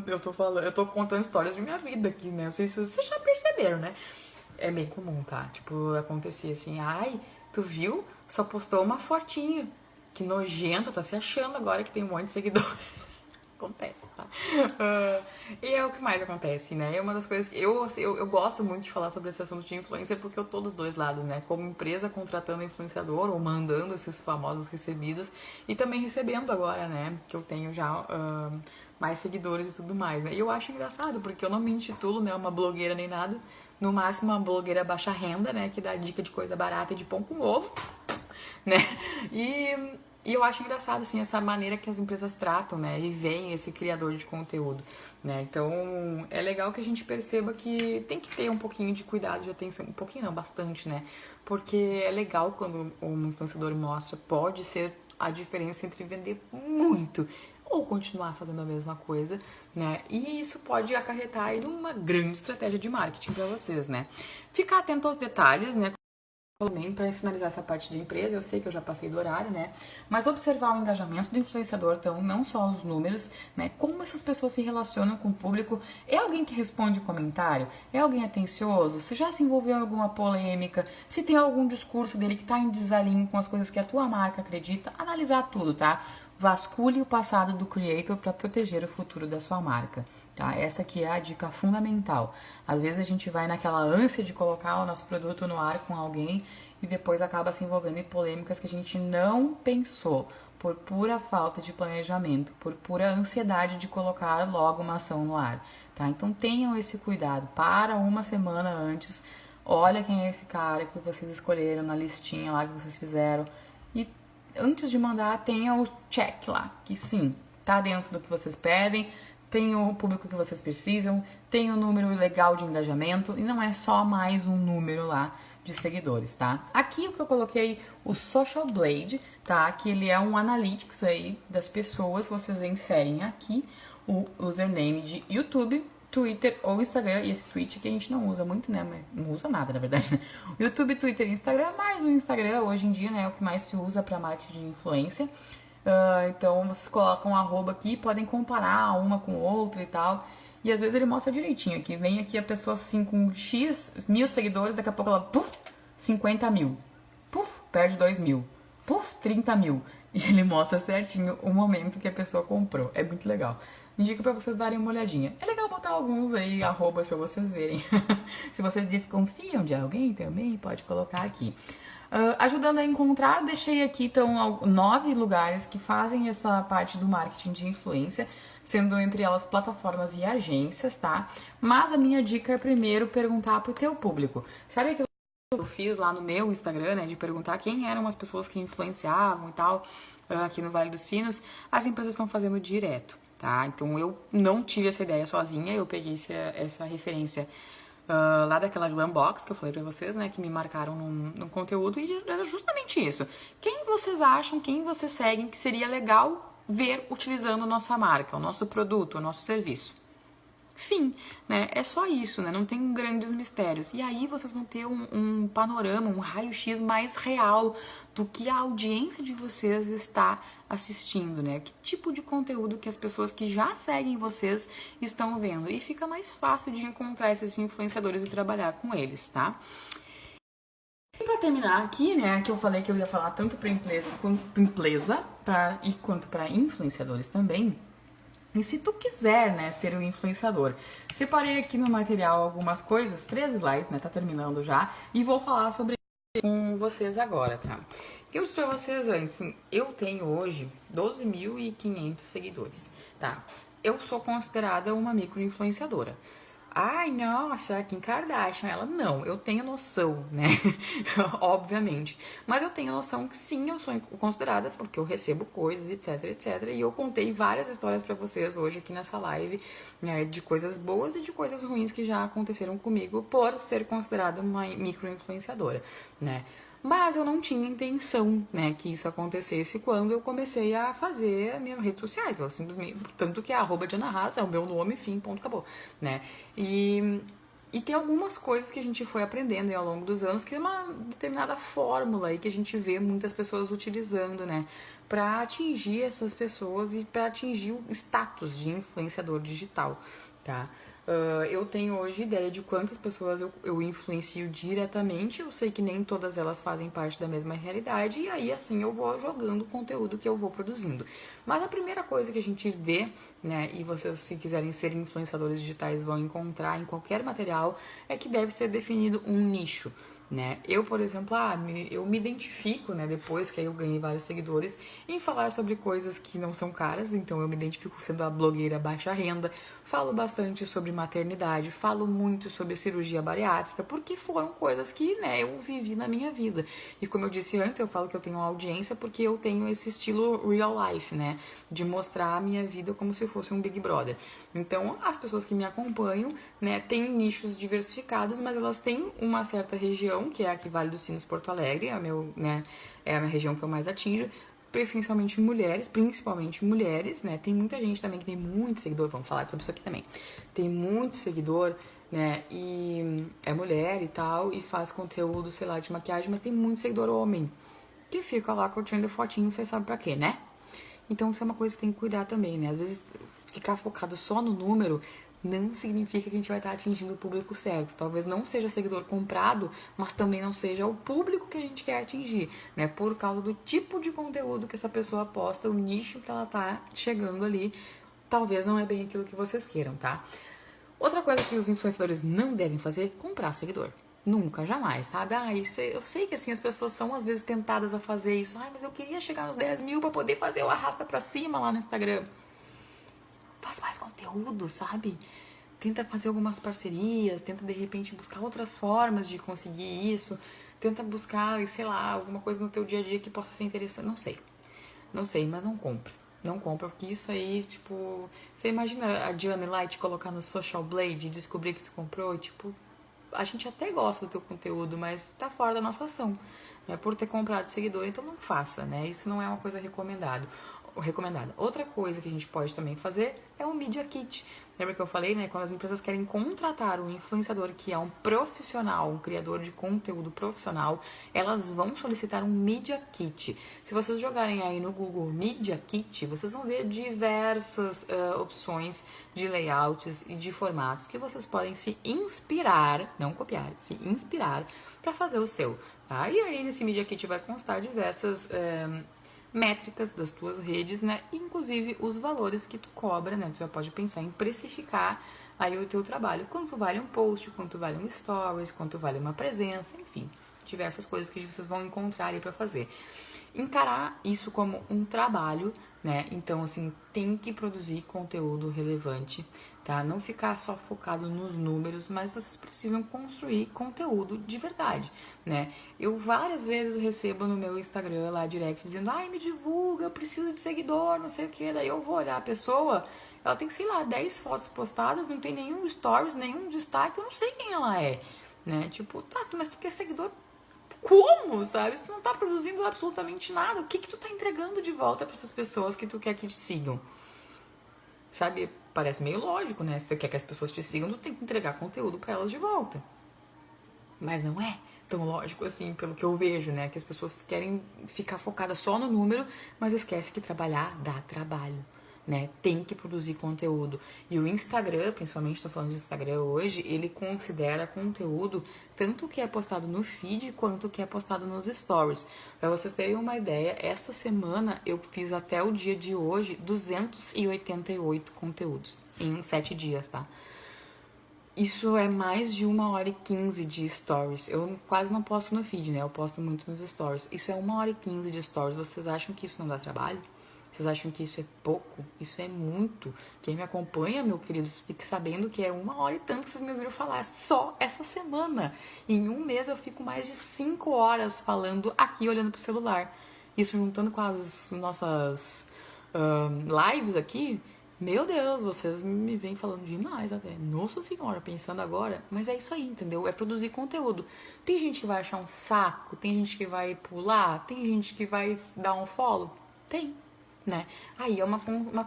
[SPEAKER 1] Eu tô contando histórias de minha vida aqui, né? Não sei se vocês já perceberam, né? É bem comum, tá? Tipo, acontecia assim, ai, tu viu? Só postou uma fotinho. Que nojenta, tá se achando agora que tem um monte de seguidor. Acontece, tá? E é o que mais acontece, né? É uma das coisas que eu gosto muito de falar sobre esse assunto de influencer porque eu tô dos dois lados, né? Como empresa contratando influenciador ou mandando esses famosos recebidos e também recebendo agora, né? Que eu tenho já mais seguidores e tudo mais, né? E eu acho engraçado porque eu não me intitulo, né, uma blogueira nem nada. No máximo, uma blogueira baixa renda, né? Que dá dica de coisa barata e de pão com ovo, né? E eu acho engraçado, assim, essa maneira que as empresas tratam, né? E veem esse criador de conteúdo, né? Então, é legal que a gente perceba que tem que ter um pouquinho de cuidado, de atenção. Um pouquinho não, bastante, né? Porque é legal quando um influenciador mostra, pode ser a diferença entre vender muito ou continuar fazendo a mesma coisa, né? E isso pode acarretar aí numa grande estratégia de marketing para vocês, né? Ficar atento aos detalhes, né? Para finalizar essa parte de empresa, eu sei que eu já passei do horário, né? Mas observar o engajamento do influenciador, então, não só os números, né? Como essas pessoas se relacionam com o público. É alguém que responde comentário? É alguém atencioso? Se já se envolveu em alguma polêmica? Se tem algum discurso dele que está em desalinho com as coisas que a tua marca acredita? Analisar tudo, tá? Vasculhe o passado do creator para proteger o futuro da sua marca. Tá? Essa aqui é a dica fundamental. Às vezes a gente vai naquela ânsia de colocar o nosso produto no ar com alguém e depois acaba se envolvendo em polêmicas que a gente não pensou, por pura falta de planejamento, por pura ansiedade de colocar logo uma ação no ar. Tá? Então tenham esse cuidado. Para uma semana antes, olha quem é esse cara que vocês escolheram na listinha lá que vocês fizeram e antes de mandar tenha o check lá, que sim, tá dentro do que vocês pedem, tem o público que vocês precisam, tem o número legal de engajamento e não é só mais um número lá de seguidores, tá? Aqui o que eu coloquei, o Social Blade, tá? Que ele é um analytics aí das pessoas, vocês inserem aqui o username de YouTube, Twitter ou Instagram, e esse tweet que a gente não usa muito, né? Não usa nada, na verdade, né? YouTube, Twitter e Instagram, mas o Instagram hoje em dia, né, é o que mais se usa para marketing de influência. Então vocês colocam um arroba aqui, podem comparar uma com outra e tal. E às vezes ele mostra direitinho aqui. Vem aqui a pessoa assim com X mil seguidores, daqui a pouco ela, puf, 50 mil. Puf, perde 2 mil. Puf, 30 mil. E ele mostra certinho o momento que a pessoa comprou. É muito legal. Indico pra vocês darem uma olhadinha. É legal botar alguns aí, arrobas, pra vocês verem. Se vocês desconfiam de alguém também, pode colocar aqui. Ajudando a encontrar, deixei aqui então 9 lugares que fazem essa parte do marketing de influência, sendo entre elas plataformas e agências, tá? Mas a minha dica é primeiro perguntar pro teu público. Sabe aquilo que eu fiz lá no meu Instagram, né, de perguntar quem eram as pessoas que influenciavam e tal, aqui no Vale dos Sinos? As empresas estão fazendo direto, tá? Então eu não tive essa ideia sozinha, eu peguei essa referência lá daquela Glambox que eu falei pra vocês, né, que me marcaram num conteúdo, e era justamente isso. Quem vocês acham, quem vocês seguem que seria legal ver utilizando nossa marca, o nosso produto, o nosso serviço? Fim, né? É só isso, né? Não tem grandes mistérios. E aí vocês vão ter um panorama, um raio-x mais real do que a audiência de vocês está assistindo, né? Que tipo de conteúdo que as pessoas que já seguem vocês estão vendo. E fica mais fácil de encontrar esses influenciadores e trabalhar com eles, tá? E para terminar aqui, né, que eu falei que eu ia falar tanto para empresa quanto para influenciadores também. E se tu quiser, né, ser um influenciador, separei aqui no material algumas coisas, 3 slides, né, tá terminando já, e vou falar sobre com vocês agora, tá? Eu disse pra vocês antes, eu tenho hoje 12.500 seguidores, tá? Eu sou considerada uma micro-influenciadora. Ai, nossa, a Kim Kardashian, ela não, eu tenho noção, né? Obviamente. Mas eu tenho noção que sim, eu sou considerada, porque eu recebo coisas, etc, etc. E eu contei várias histórias pra vocês hoje aqui nessa live, né, de coisas boas e de coisas ruins que já aconteceram comigo por ser considerada uma micro-influenciadora, né? Mas eu não tinha intenção, né, que isso acontecesse quando eu comecei a fazer minhas redes sociais. Elas simplesmente, tanto que a @DianaHaas é o meu nome, fim, ponto, acabou, né? E tem algumas coisas que a gente foi aprendendo aí ao longo dos anos, que é uma determinada fórmula aí que a gente vê muitas pessoas utilizando, né, para atingir essas pessoas e para atingir o status de influenciador digital, tá? Eu tenho hoje ideia de quantas pessoas eu influencio diretamente. Eu sei que nem todas elas fazem parte da mesma realidade, e aí assim eu vou jogando o conteúdo que eu vou produzindo. Mas a primeira coisa que a gente vê, né, e vocês, se quiserem ser influenciadores digitais, vão encontrar em qualquer material, é que deve ser definido um nicho. Né? Eu, por exemplo, eu me identifico, né, depois que eu ganhei vários seguidores, em falar sobre coisas que não são caras, então eu me identifico sendo a blogueira baixa renda, falo bastante sobre maternidade, falo muito sobre cirurgia bariátrica, porque foram coisas que, né, eu vivi na minha vida. E como eu disse antes, eu falo que eu tenho audiência porque eu tenho esse estilo real life, né, de mostrar a minha vida como se fosse um Big Brother. Então, as pessoas que me acompanham, né, têm nichos diversificados, mas elas têm uma certa região, que é aqui Vale dos Sinos, Porto Alegre, é a minha região que eu mais atinjo, preferencialmente mulheres, principalmente mulheres, né? Tem muita gente também que tem muito seguidor, vamos falar sobre isso aqui também. Tem muito seguidor, né? E é mulher e tal, e faz conteúdo, sei lá, de maquiagem, mas tem muito seguidor homem, que fica lá curtindo fotinho, vocês sabem pra quê, né? Então isso é uma coisa que tem que cuidar também, né? Às vezes ficar focado só no número não significa que a gente vai estar atingindo o público certo. Talvez não seja seguidor comprado, mas também não seja o público que a gente quer atingir, né? Por causa do tipo de conteúdo que essa pessoa posta, o nicho que ela tá chegando ali, talvez não é bem aquilo que vocês queiram, tá? Outra coisa que os influenciadores não devem fazer, comprar seguidor. Nunca, jamais, sabe? Eu sei que assim as pessoas são às vezes tentadas a fazer isso. Mas eu queria chegar nos 10 mil pra poder fazer o arrasta pra cima lá no Instagram. Faz mais conteúdo, sabe? Tenta fazer algumas parcerias, tenta de repente buscar outras formas de conseguir isso. Tenta buscar, sei lá, alguma coisa no teu dia a dia que possa ser interessante. Não sei, mas não compra. Não compra, porque isso aí, tipo... Você imagina a Diana lá te colocar no Social Blade e descobrir que tu comprou, tipo... A gente até gosta do teu conteúdo, mas tá fora da nossa ação, né? Por ter comprado seguidor, então não faça, né? Isso não é uma coisa recomendada. Outra coisa que a gente pode também fazer é um Media Kit. Lembra que eu falei, né? Quando as empresas querem contratar um influenciador que é um profissional, um criador de conteúdo profissional, elas vão solicitar um Media Kit. Se vocês jogarem aí no Google Media Kit, vocês vão ver diversas opções de layouts e de formatos que vocês podem se inspirar, não copiar, se inspirar para fazer o seu. Tá? E aí nesse Media Kit vai constar diversas... métricas das tuas redes, né? Inclusive os valores que tu cobra, né? Tu já pode pensar em precificar aí o teu trabalho. Quanto vale um post, quanto vale um stories, quanto vale uma presença, enfim. Diversas coisas que vocês vão encontrar aí pra fazer. Encarar isso como um trabalho, né? Então, assim, tem que produzir conteúdo relevante, tá? Não ficar só focado nos números, mas vocês precisam construir conteúdo de verdade, né? Eu várias vezes recebo no meu Instagram lá direct dizendo, me divulga, eu preciso de seguidor, não sei o que. Daí eu vou olhar a pessoa, ela tem, sei lá, 10 fotos postadas, não tem nenhum stories, nenhum destaque, eu não sei quem ela é, né? Tipo, tá, mas tu quer seguidor? Como, sabe? Você não tá produzindo absolutamente nada. O que tu tá entregando de volta para essas pessoas que tu quer que te sigam? Sabe? Parece meio lógico, né? Se você quer que as pessoas te sigam, tu tem que entregar conteúdo para elas de volta. Mas não é tão lógico assim, pelo que eu vejo, né? Que as pessoas querem ficar focadas só no número, mas esquece que trabalhar dá trabalho, né? Tem que produzir conteúdo. E o Instagram, principalmente estou falando de Instagram hoje, ele considera conteúdo tanto o que é postado no feed quanto o que é postado nos stories. Para vocês terem uma ideia, essa semana eu fiz até o dia de hoje 288 conteúdos em 7 dias, tá? Isso é mais de 1h15 de stories. Eu quase não posto no feed, né? Eu posto muito nos stories. Isso é 1h15 de stories. Vocês acham que isso não dá trabalho? Vocês acham que isso é pouco? Isso é muito. Quem me acompanha, meu querido, fique sabendo que é 1h e tanto que vocês me ouviram falar só essa semana. Em um mês eu fico mais de 5 horas falando aqui, olhando pro celular. Isso juntando com as nossas lives aqui, Meu Deus, vocês me vêm falando demais até. Nossa senhora, pensando agora. Mas é isso aí, entendeu? É produzir conteúdo. Tem gente que vai achar um saco, tem gente que vai pular, tem gente que vai dar um follow. Tem, né? Aí é uma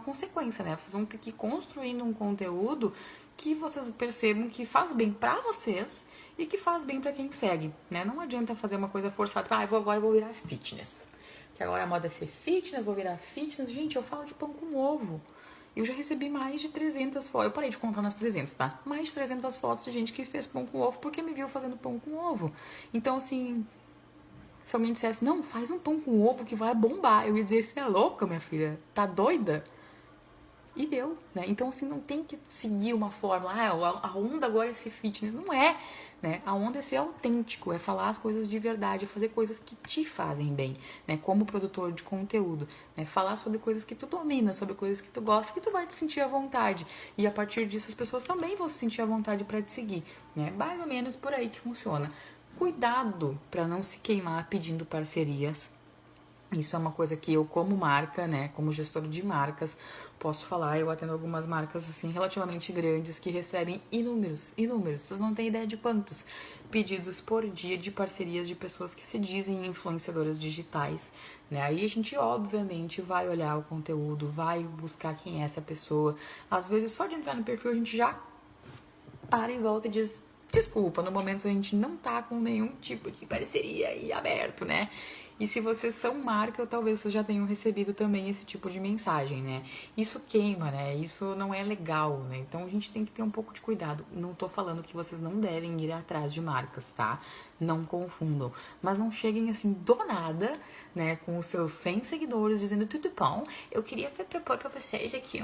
[SPEAKER 1] consequência, né? Vocês vão ter que ir construindo um conteúdo que vocês percebam que faz bem pra vocês e que faz bem pra quem segue, né? Não adianta fazer uma coisa forçada. Ah, agora eu vou virar fitness. Que agora a moda é ser fitness, vou virar fitness. Gente, eu falo de pão com ovo. Eu já recebi mais de 300 fotos. Eu parei de contar nas 300, tá? Mais de 300 fotos de gente que fez pão com ovo porque me viu fazendo pão com ovo. Então, assim, se alguém dissesse, não, faz um pão com ovo que vai bombar, eu ia dizer, você é louca, minha filha? Tá doida? E deu, né? Então, assim, não tem que seguir uma fórmula. Ah, a onda agora é ser fitness. Não é, né? A onda é ser autêntico, é falar as coisas de verdade, é fazer coisas que te fazem bem, né? Como produtor de conteúdo, né? Falar sobre coisas que tu domina, sobre coisas que tu gosta, que tu vai te sentir à vontade. E a partir disso, as pessoas também vão se sentir à vontade para te seguir, né? Mais ou menos por aí que funciona. Cuidado para não se queimar pedindo parcerias. Isso é uma coisa que eu, como marca, né, como gestor de marcas, posso falar. Eu atendo algumas marcas, assim, relativamente grandes que recebem inúmeros. Vocês não têm ideia de quantos pedidos por dia de parcerias de pessoas que se dizem influenciadoras digitais, né? Aí a gente, obviamente, vai olhar o conteúdo, vai buscar quem é essa pessoa. Às vezes, só de entrar no perfil, a gente já para e volta e diz... Desculpa, no momento a gente não tá com nenhum tipo de parceria aí aberto, né? E se vocês são marca, talvez vocês já tenham recebido também esse tipo de mensagem, né? Isso queima, né? Isso não é legal, né? Então a gente tem que ter um pouco de cuidado. Não tô falando que vocês não devem ir atrás de marcas, tá? Não confundam. Mas não cheguem assim do nada, né? Com os seus 100 seguidores dizendo tudo bom. Eu queria propor pra vocês aqui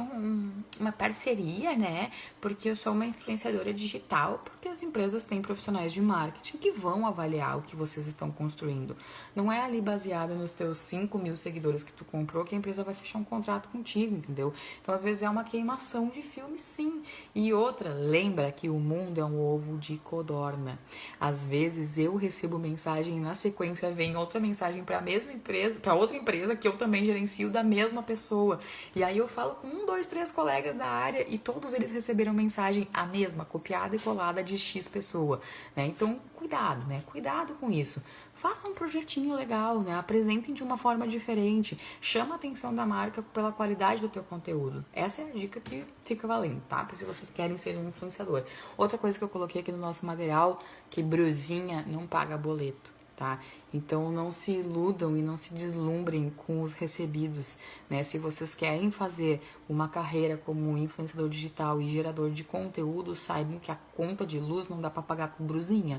[SPEAKER 1] uma parceria, né? Porque eu sou uma influenciadora digital. Porque as empresas têm profissionais de marketing que vão avaliar o que vocês estão construindo. Não é ali baseado nos teus 5.000 seguidores que tu comprou que a empresa vai fechar um contrato contigo, entendeu? Então, às vezes, é uma queimação de filme, sim. E outra, lembra que o mundo é um ovo de codorna. Às vezes, eu recebo mensagem e na sequência vem outra mensagem para a mesma empresa, para outra empresa que eu também gerencio da mesma pessoa. E aí eu falo com 1, 2, 3 colegas da área e todos eles receberam mensagem a mesma, copiada e colada de X pessoa, né? Então, cuidado, né? Cuidado com isso. Faça um projetinho legal, né? Apresentem de uma forma diferente. Chama a atenção da marca pela qualidade do teu conteúdo. Essa é a dica que fica valendo, tá? Se vocês querem ser um influenciador. Outra coisa que eu coloquei aqui no nosso material, que brusinha não paga boleto, tá? Então não se iludam e não se deslumbrem com os recebidos, né? Se vocês querem fazer uma carreira como influenciador digital e gerador de conteúdo, saibam que a conta de luz não dá para pagar com brusinha,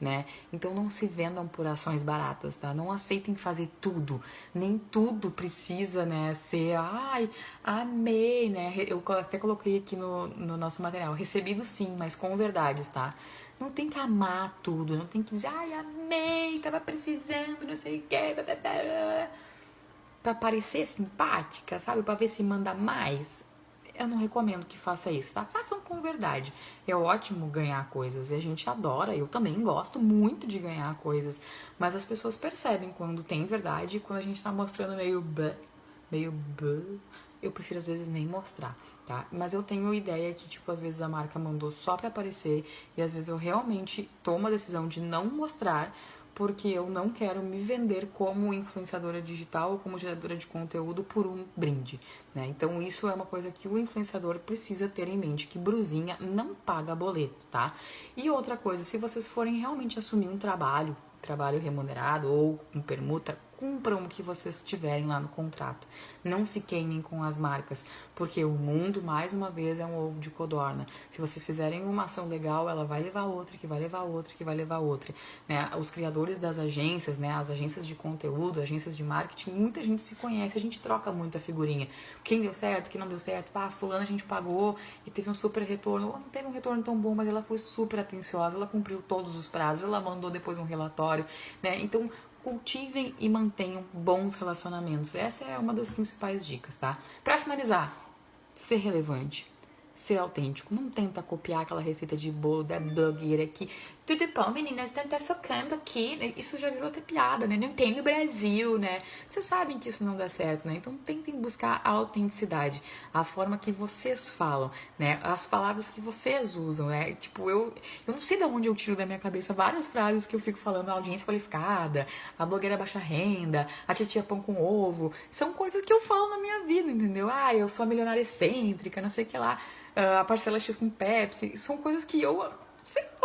[SPEAKER 1] né? Então não se vendam por ações baratas, tá? Não aceitem fazer tudo. Nem tudo precisa, né, ser, ai, amei, né? Eu até coloquei aqui no nosso material, recebido sim, mas com verdades, tá? Não tem que amar tudo, não tem que dizer, ai, amei, tava precisando, não sei o que, pra parecer simpática, sabe? Pra ver se manda mais. Eu não recomendo que faça isso, tá? Façam com verdade. É ótimo ganhar coisas e a gente adora, eu também gosto muito de ganhar coisas, mas as pessoas percebem quando tem verdade e quando a gente tá mostrando meio eu prefiro às vezes nem mostrar, tá? Mas eu tenho ideia que, tipo, às vezes a marca mandou só pra aparecer e às vezes eu realmente tomo a decisão de não mostrar porque eu não quero me vender como influenciadora digital ou como geradora de conteúdo por um brinde, né? Então isso é uma coisa que o influenciador precisa ter em mente, que brusinha não paga boleto, tá? E outra coisa, se vocês forem realmente assumir um trabalho remunerado ou com permuta, cumpram o que vocês tiverem lá no contrato. Não se queimem com as marcas, porque o mundo, mais uma vez, é um ovo de codorna. Se vocês fizerem uma ação legal, ela vai levar outra, que vai levar outra, que vai levar outra, né? Os criadores das agências, né? As agências de conteúdo, agências de marketing, muita gente se conhece, a gente troca muita figurinha. Quem deu certo, quem não deu certo, fulana a gente pagou e teve um super retorno. Ou não teve um retorno tão bom, mas ela foi super atenciosa, ela cumpriu todos os prazos, ela mandou depois um relatório, né? Então, cultivem e mantenham bons relacionamentos. Essa é uma das principais dicas, tá? Pra finalizar, ser relevante. ser autêntico. Não tenta copiar aquela receita de bolo da blogueira que tudo bom, meninas, tá focando aqui, né? Isso já virou até piada, né? Não tem no Brasil, né? Vocês sabem que isso não dá certo, né? Então tentem buscar a autenticidade, a forma que vocês falam, né? As palavras que vocês usam, né? Tipo, eu não sei de onde eu tiro da minha cabeça várias frases que eu fico falando, a audiência qualificada, a blogueira baixa renda, a titia pão com ovo. São coisas que eu falo na minha vida, entendeu? Ah, eu sou a milionária excêntrica, não sei o que lá, a parcela X com Pepsi. São coisas que eu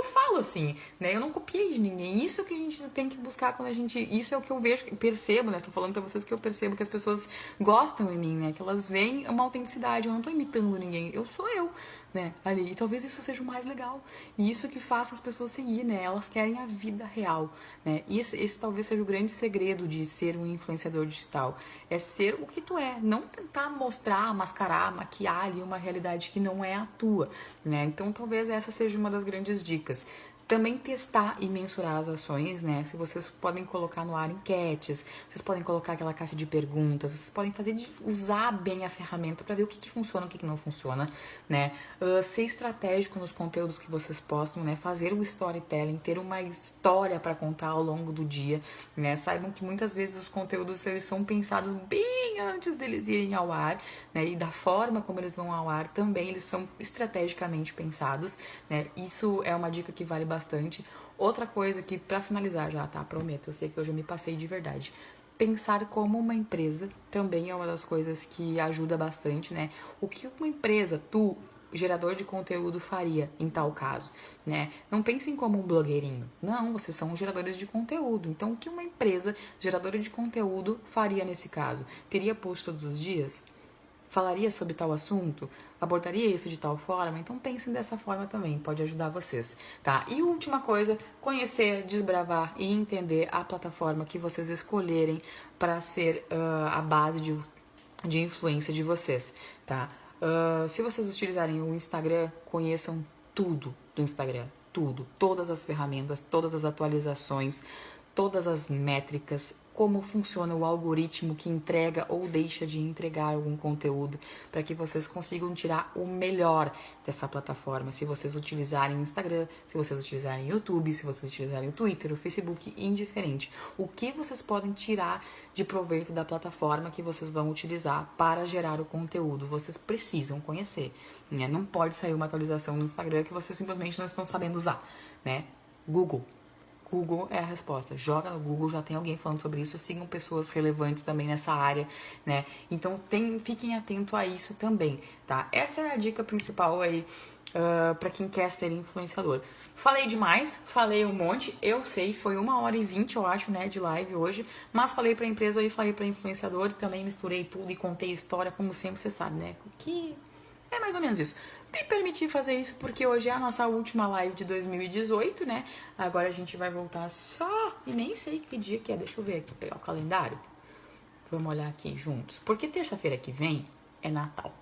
[SPEAKER 1] falo assim, né? Eu não copiei de ninguém. Isso que a gente tem que buscar quando a gente... Isso é o que eu vejo, percebo, né? Tô falando pra vocês que eu percebo que as pessoas gostam em mim, né? Que elas veem uma autenticidade. Eu não tô imitando ninguém. Eu sou eu, né? Ali. E talvez isso seja o mais legal. E isso que faça as pessoas seguir, né? Elas querem a vida real, né? E esse talvez seja o grande segredo de ser um influenciador digital. É ser o que tu é. Não tentar mostrar, mascarar, maquiar ali uma realidade que não é a tua, né? Então talvez essa seja uma das grandes dicas. Também testar e mensurar as ações, né? Se vocês podem colocar no ar enquetes, vocês podem colocar aquela caixa de perguntas, vocês podem usar bem a ferramenta para ver o que funciona, o que não funciona, né? Ser estratégico nos conteúdos que vocês postam, né? Fazer o storytelling, ter uma história para contar ao longo do dia, né? Saibam que muitas vezes os conteúdos eles são pensados bem antes deles irem ao ar, né? E da forma como eles vão ao ar também eles são estrategicamente pensados, né? Isso é uma dica que vale bastante. Outra coisa que, pra finalizar já, tá? Prometo, eu sei que hoje eu me passei de verdade. Pensar como uma empresa também é uma das coisas que ajuda bastante, né? O que uma empresa, tu, gerador de conteúdo, faria em tal caso, né? Não pensem como um blogueirinho. Não, vocês são geradores de conteúdo. Então, o que uma empresa geradora de conteúdo faria nesse caso? Teria post todos os dias? Falaria sobre tal assunto? Abordaria isso de tal forma? Então pensem dessa forma também, pode ajudar vocês, tá? E última coisa, conhecer, desbravar e entender a plataforma que vocês escolherem para ser a base de influência de vocês, tá? Se vocês utilizarem o Instagram, conheçam tudo do Instagram, tudo, todas as ferramentas, todas as atualizações, todas as métricas, como funciona o algoritmo que entrega ou deixa de entregar algum conteúdo, para que vocês consigam tirar o melhor dessa plataforma. Se vocês utilizarem o Instagram, se vocês utilizarem o YouTube, se vocês utilizarem o Twitter, o Facebook, indiferente. O que vocês podem tirar de proveito da plataforma que vocês vão utilizar para gerar o conteúdo. Vocês precisam conhecer, né? Não pode sair uma atualização no Instagram que vocês simplesmente não estão sabendo usar, né? Google é a resposta. Joga no Google, já tem alguém falando sobre isso. Sigam pessoas relevantes também nessa área, né? Então fiquem atentos a isso também, tá? Essa é a dica principal aí para quem quer ser influenciador. Falei demais, falei um monte. Eu sei, foi 1h20, eu acho, né, de live hoje. Mas falei pra empresa e falei pra influenciador. E também misturei tudo e contei história, como sempre, você sabe, né? Que é mais ou menos isso. Me permiti fazer isso porque hoje é a nossa última live de 2018, né? Agora a gente vai voltar só... E nem sei que dia que é. Deixa eu ver aqui, pegar o calendário. Vamos olhar aqui juntos. Porque terça-feira que vem é Natal.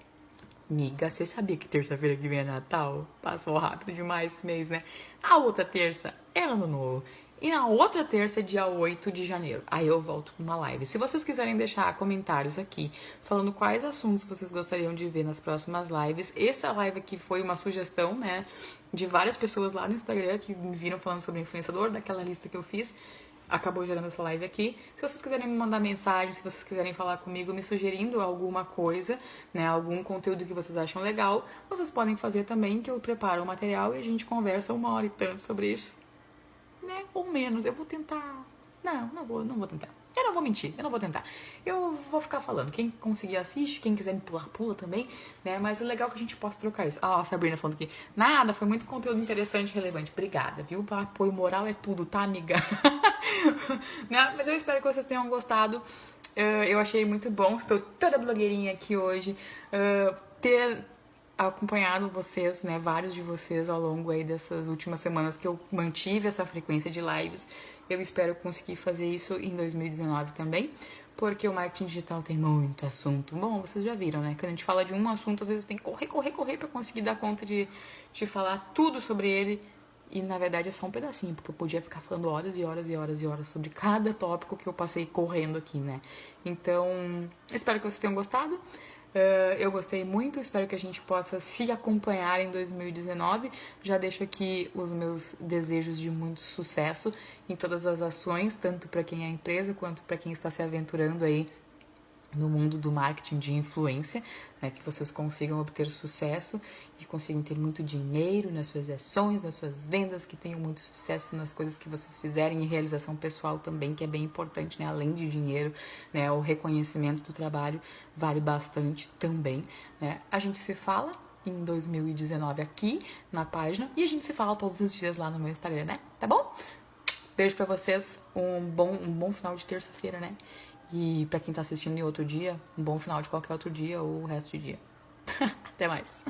[SPEAKER 1] Miga, você sabia que terça-feira que vem é Natal? Passou rápido demais esse mês, né? A outra terça é Ano Novo. E na outra terça, dia 8 de janeiro, aí eu volto com uma live. Se vocês quiserem deixar comentários aqui, falando quais assuntos vocês gostariam de ver nas próximas lives. Essa live aqui foi uma sugestão, né, de várias pessoas lá no Instagram que me viram falando sobre influenciador, daquela lista que eu fiz. Acabou gerando essa live aqui. Se vocês quiserem me mandar mensagem, se vocês quiserem falar comigo, me sugerindo alguma coisa, né, algum conteúdo que vocês acham legal, vocês podem fazer também, que eu preparo o material e a gente conversa 1h e tanto sobre isso. Né? Ou menos, eu vou tentar. Não vou tentar. Eu não vou mentir, eu não vou tentar. Eu vou ficar falando. Quem conseguir assiste, quem quiser me pular, pula também, né? Mas é legal que a gente possa trocar isso. Ah, a Sabrina falando aqui. Nada, foi muito conteúdo interessante e relevante. Obrigada, viu? O apoio moral é tudo, tá, amiga? Né? Mas eu espero que vocês tenham gostado. Eu achei muito bom. Estou toda blogueirinha aqui hoje. Ter acompanhado vocês, né, vários de vocês ao longo aí dessas últimas semanas que eu mantive essa frequência de lives. Eu espero conseguir fazer isso em 2019 também, porque o marketing digital tem muito assunto. Bom, vocês já viram, né? Quando a gente fala de um assunto, às vezes tem que correr para conseguir dar conta de falar tudo sobre ele E na verdade é só um pedacinho, porque eu podia ficar falando horas e horas e horas e horas sobre cada tópico que eu passei correndo aqui, né? Então, espero que vocês tenham gostado. Eu gostei muito, espero que a gente possa se acompanhar em 2019. Já deixo aqui os meus desejos de muito sucesso em todas as ações, tanto para quem é empresa quanto para quem está se aventurando aí no mundo do marketing de influência, né, que vocês consigam obter sucesso e consigam ter muito dinheiro nas suas ações, nas suas vendas, que tenham muito sucesso nas coisas que vocês fizerem e realização pessoal também, que é bem importante, né, além de dinheiro, né, o reconhecimento do trabalho vale bastante também, né. A gente se fala em 2019 aqui na página e a gente se fala todos os dias lá no meu Instagram, né, tá bom? Beijo pra vocês, um bom final de terça-feira, né? E pra quem tá assistindo em outro dia, um bom final de qualquer outro dia ou o resto de dia. Até mais.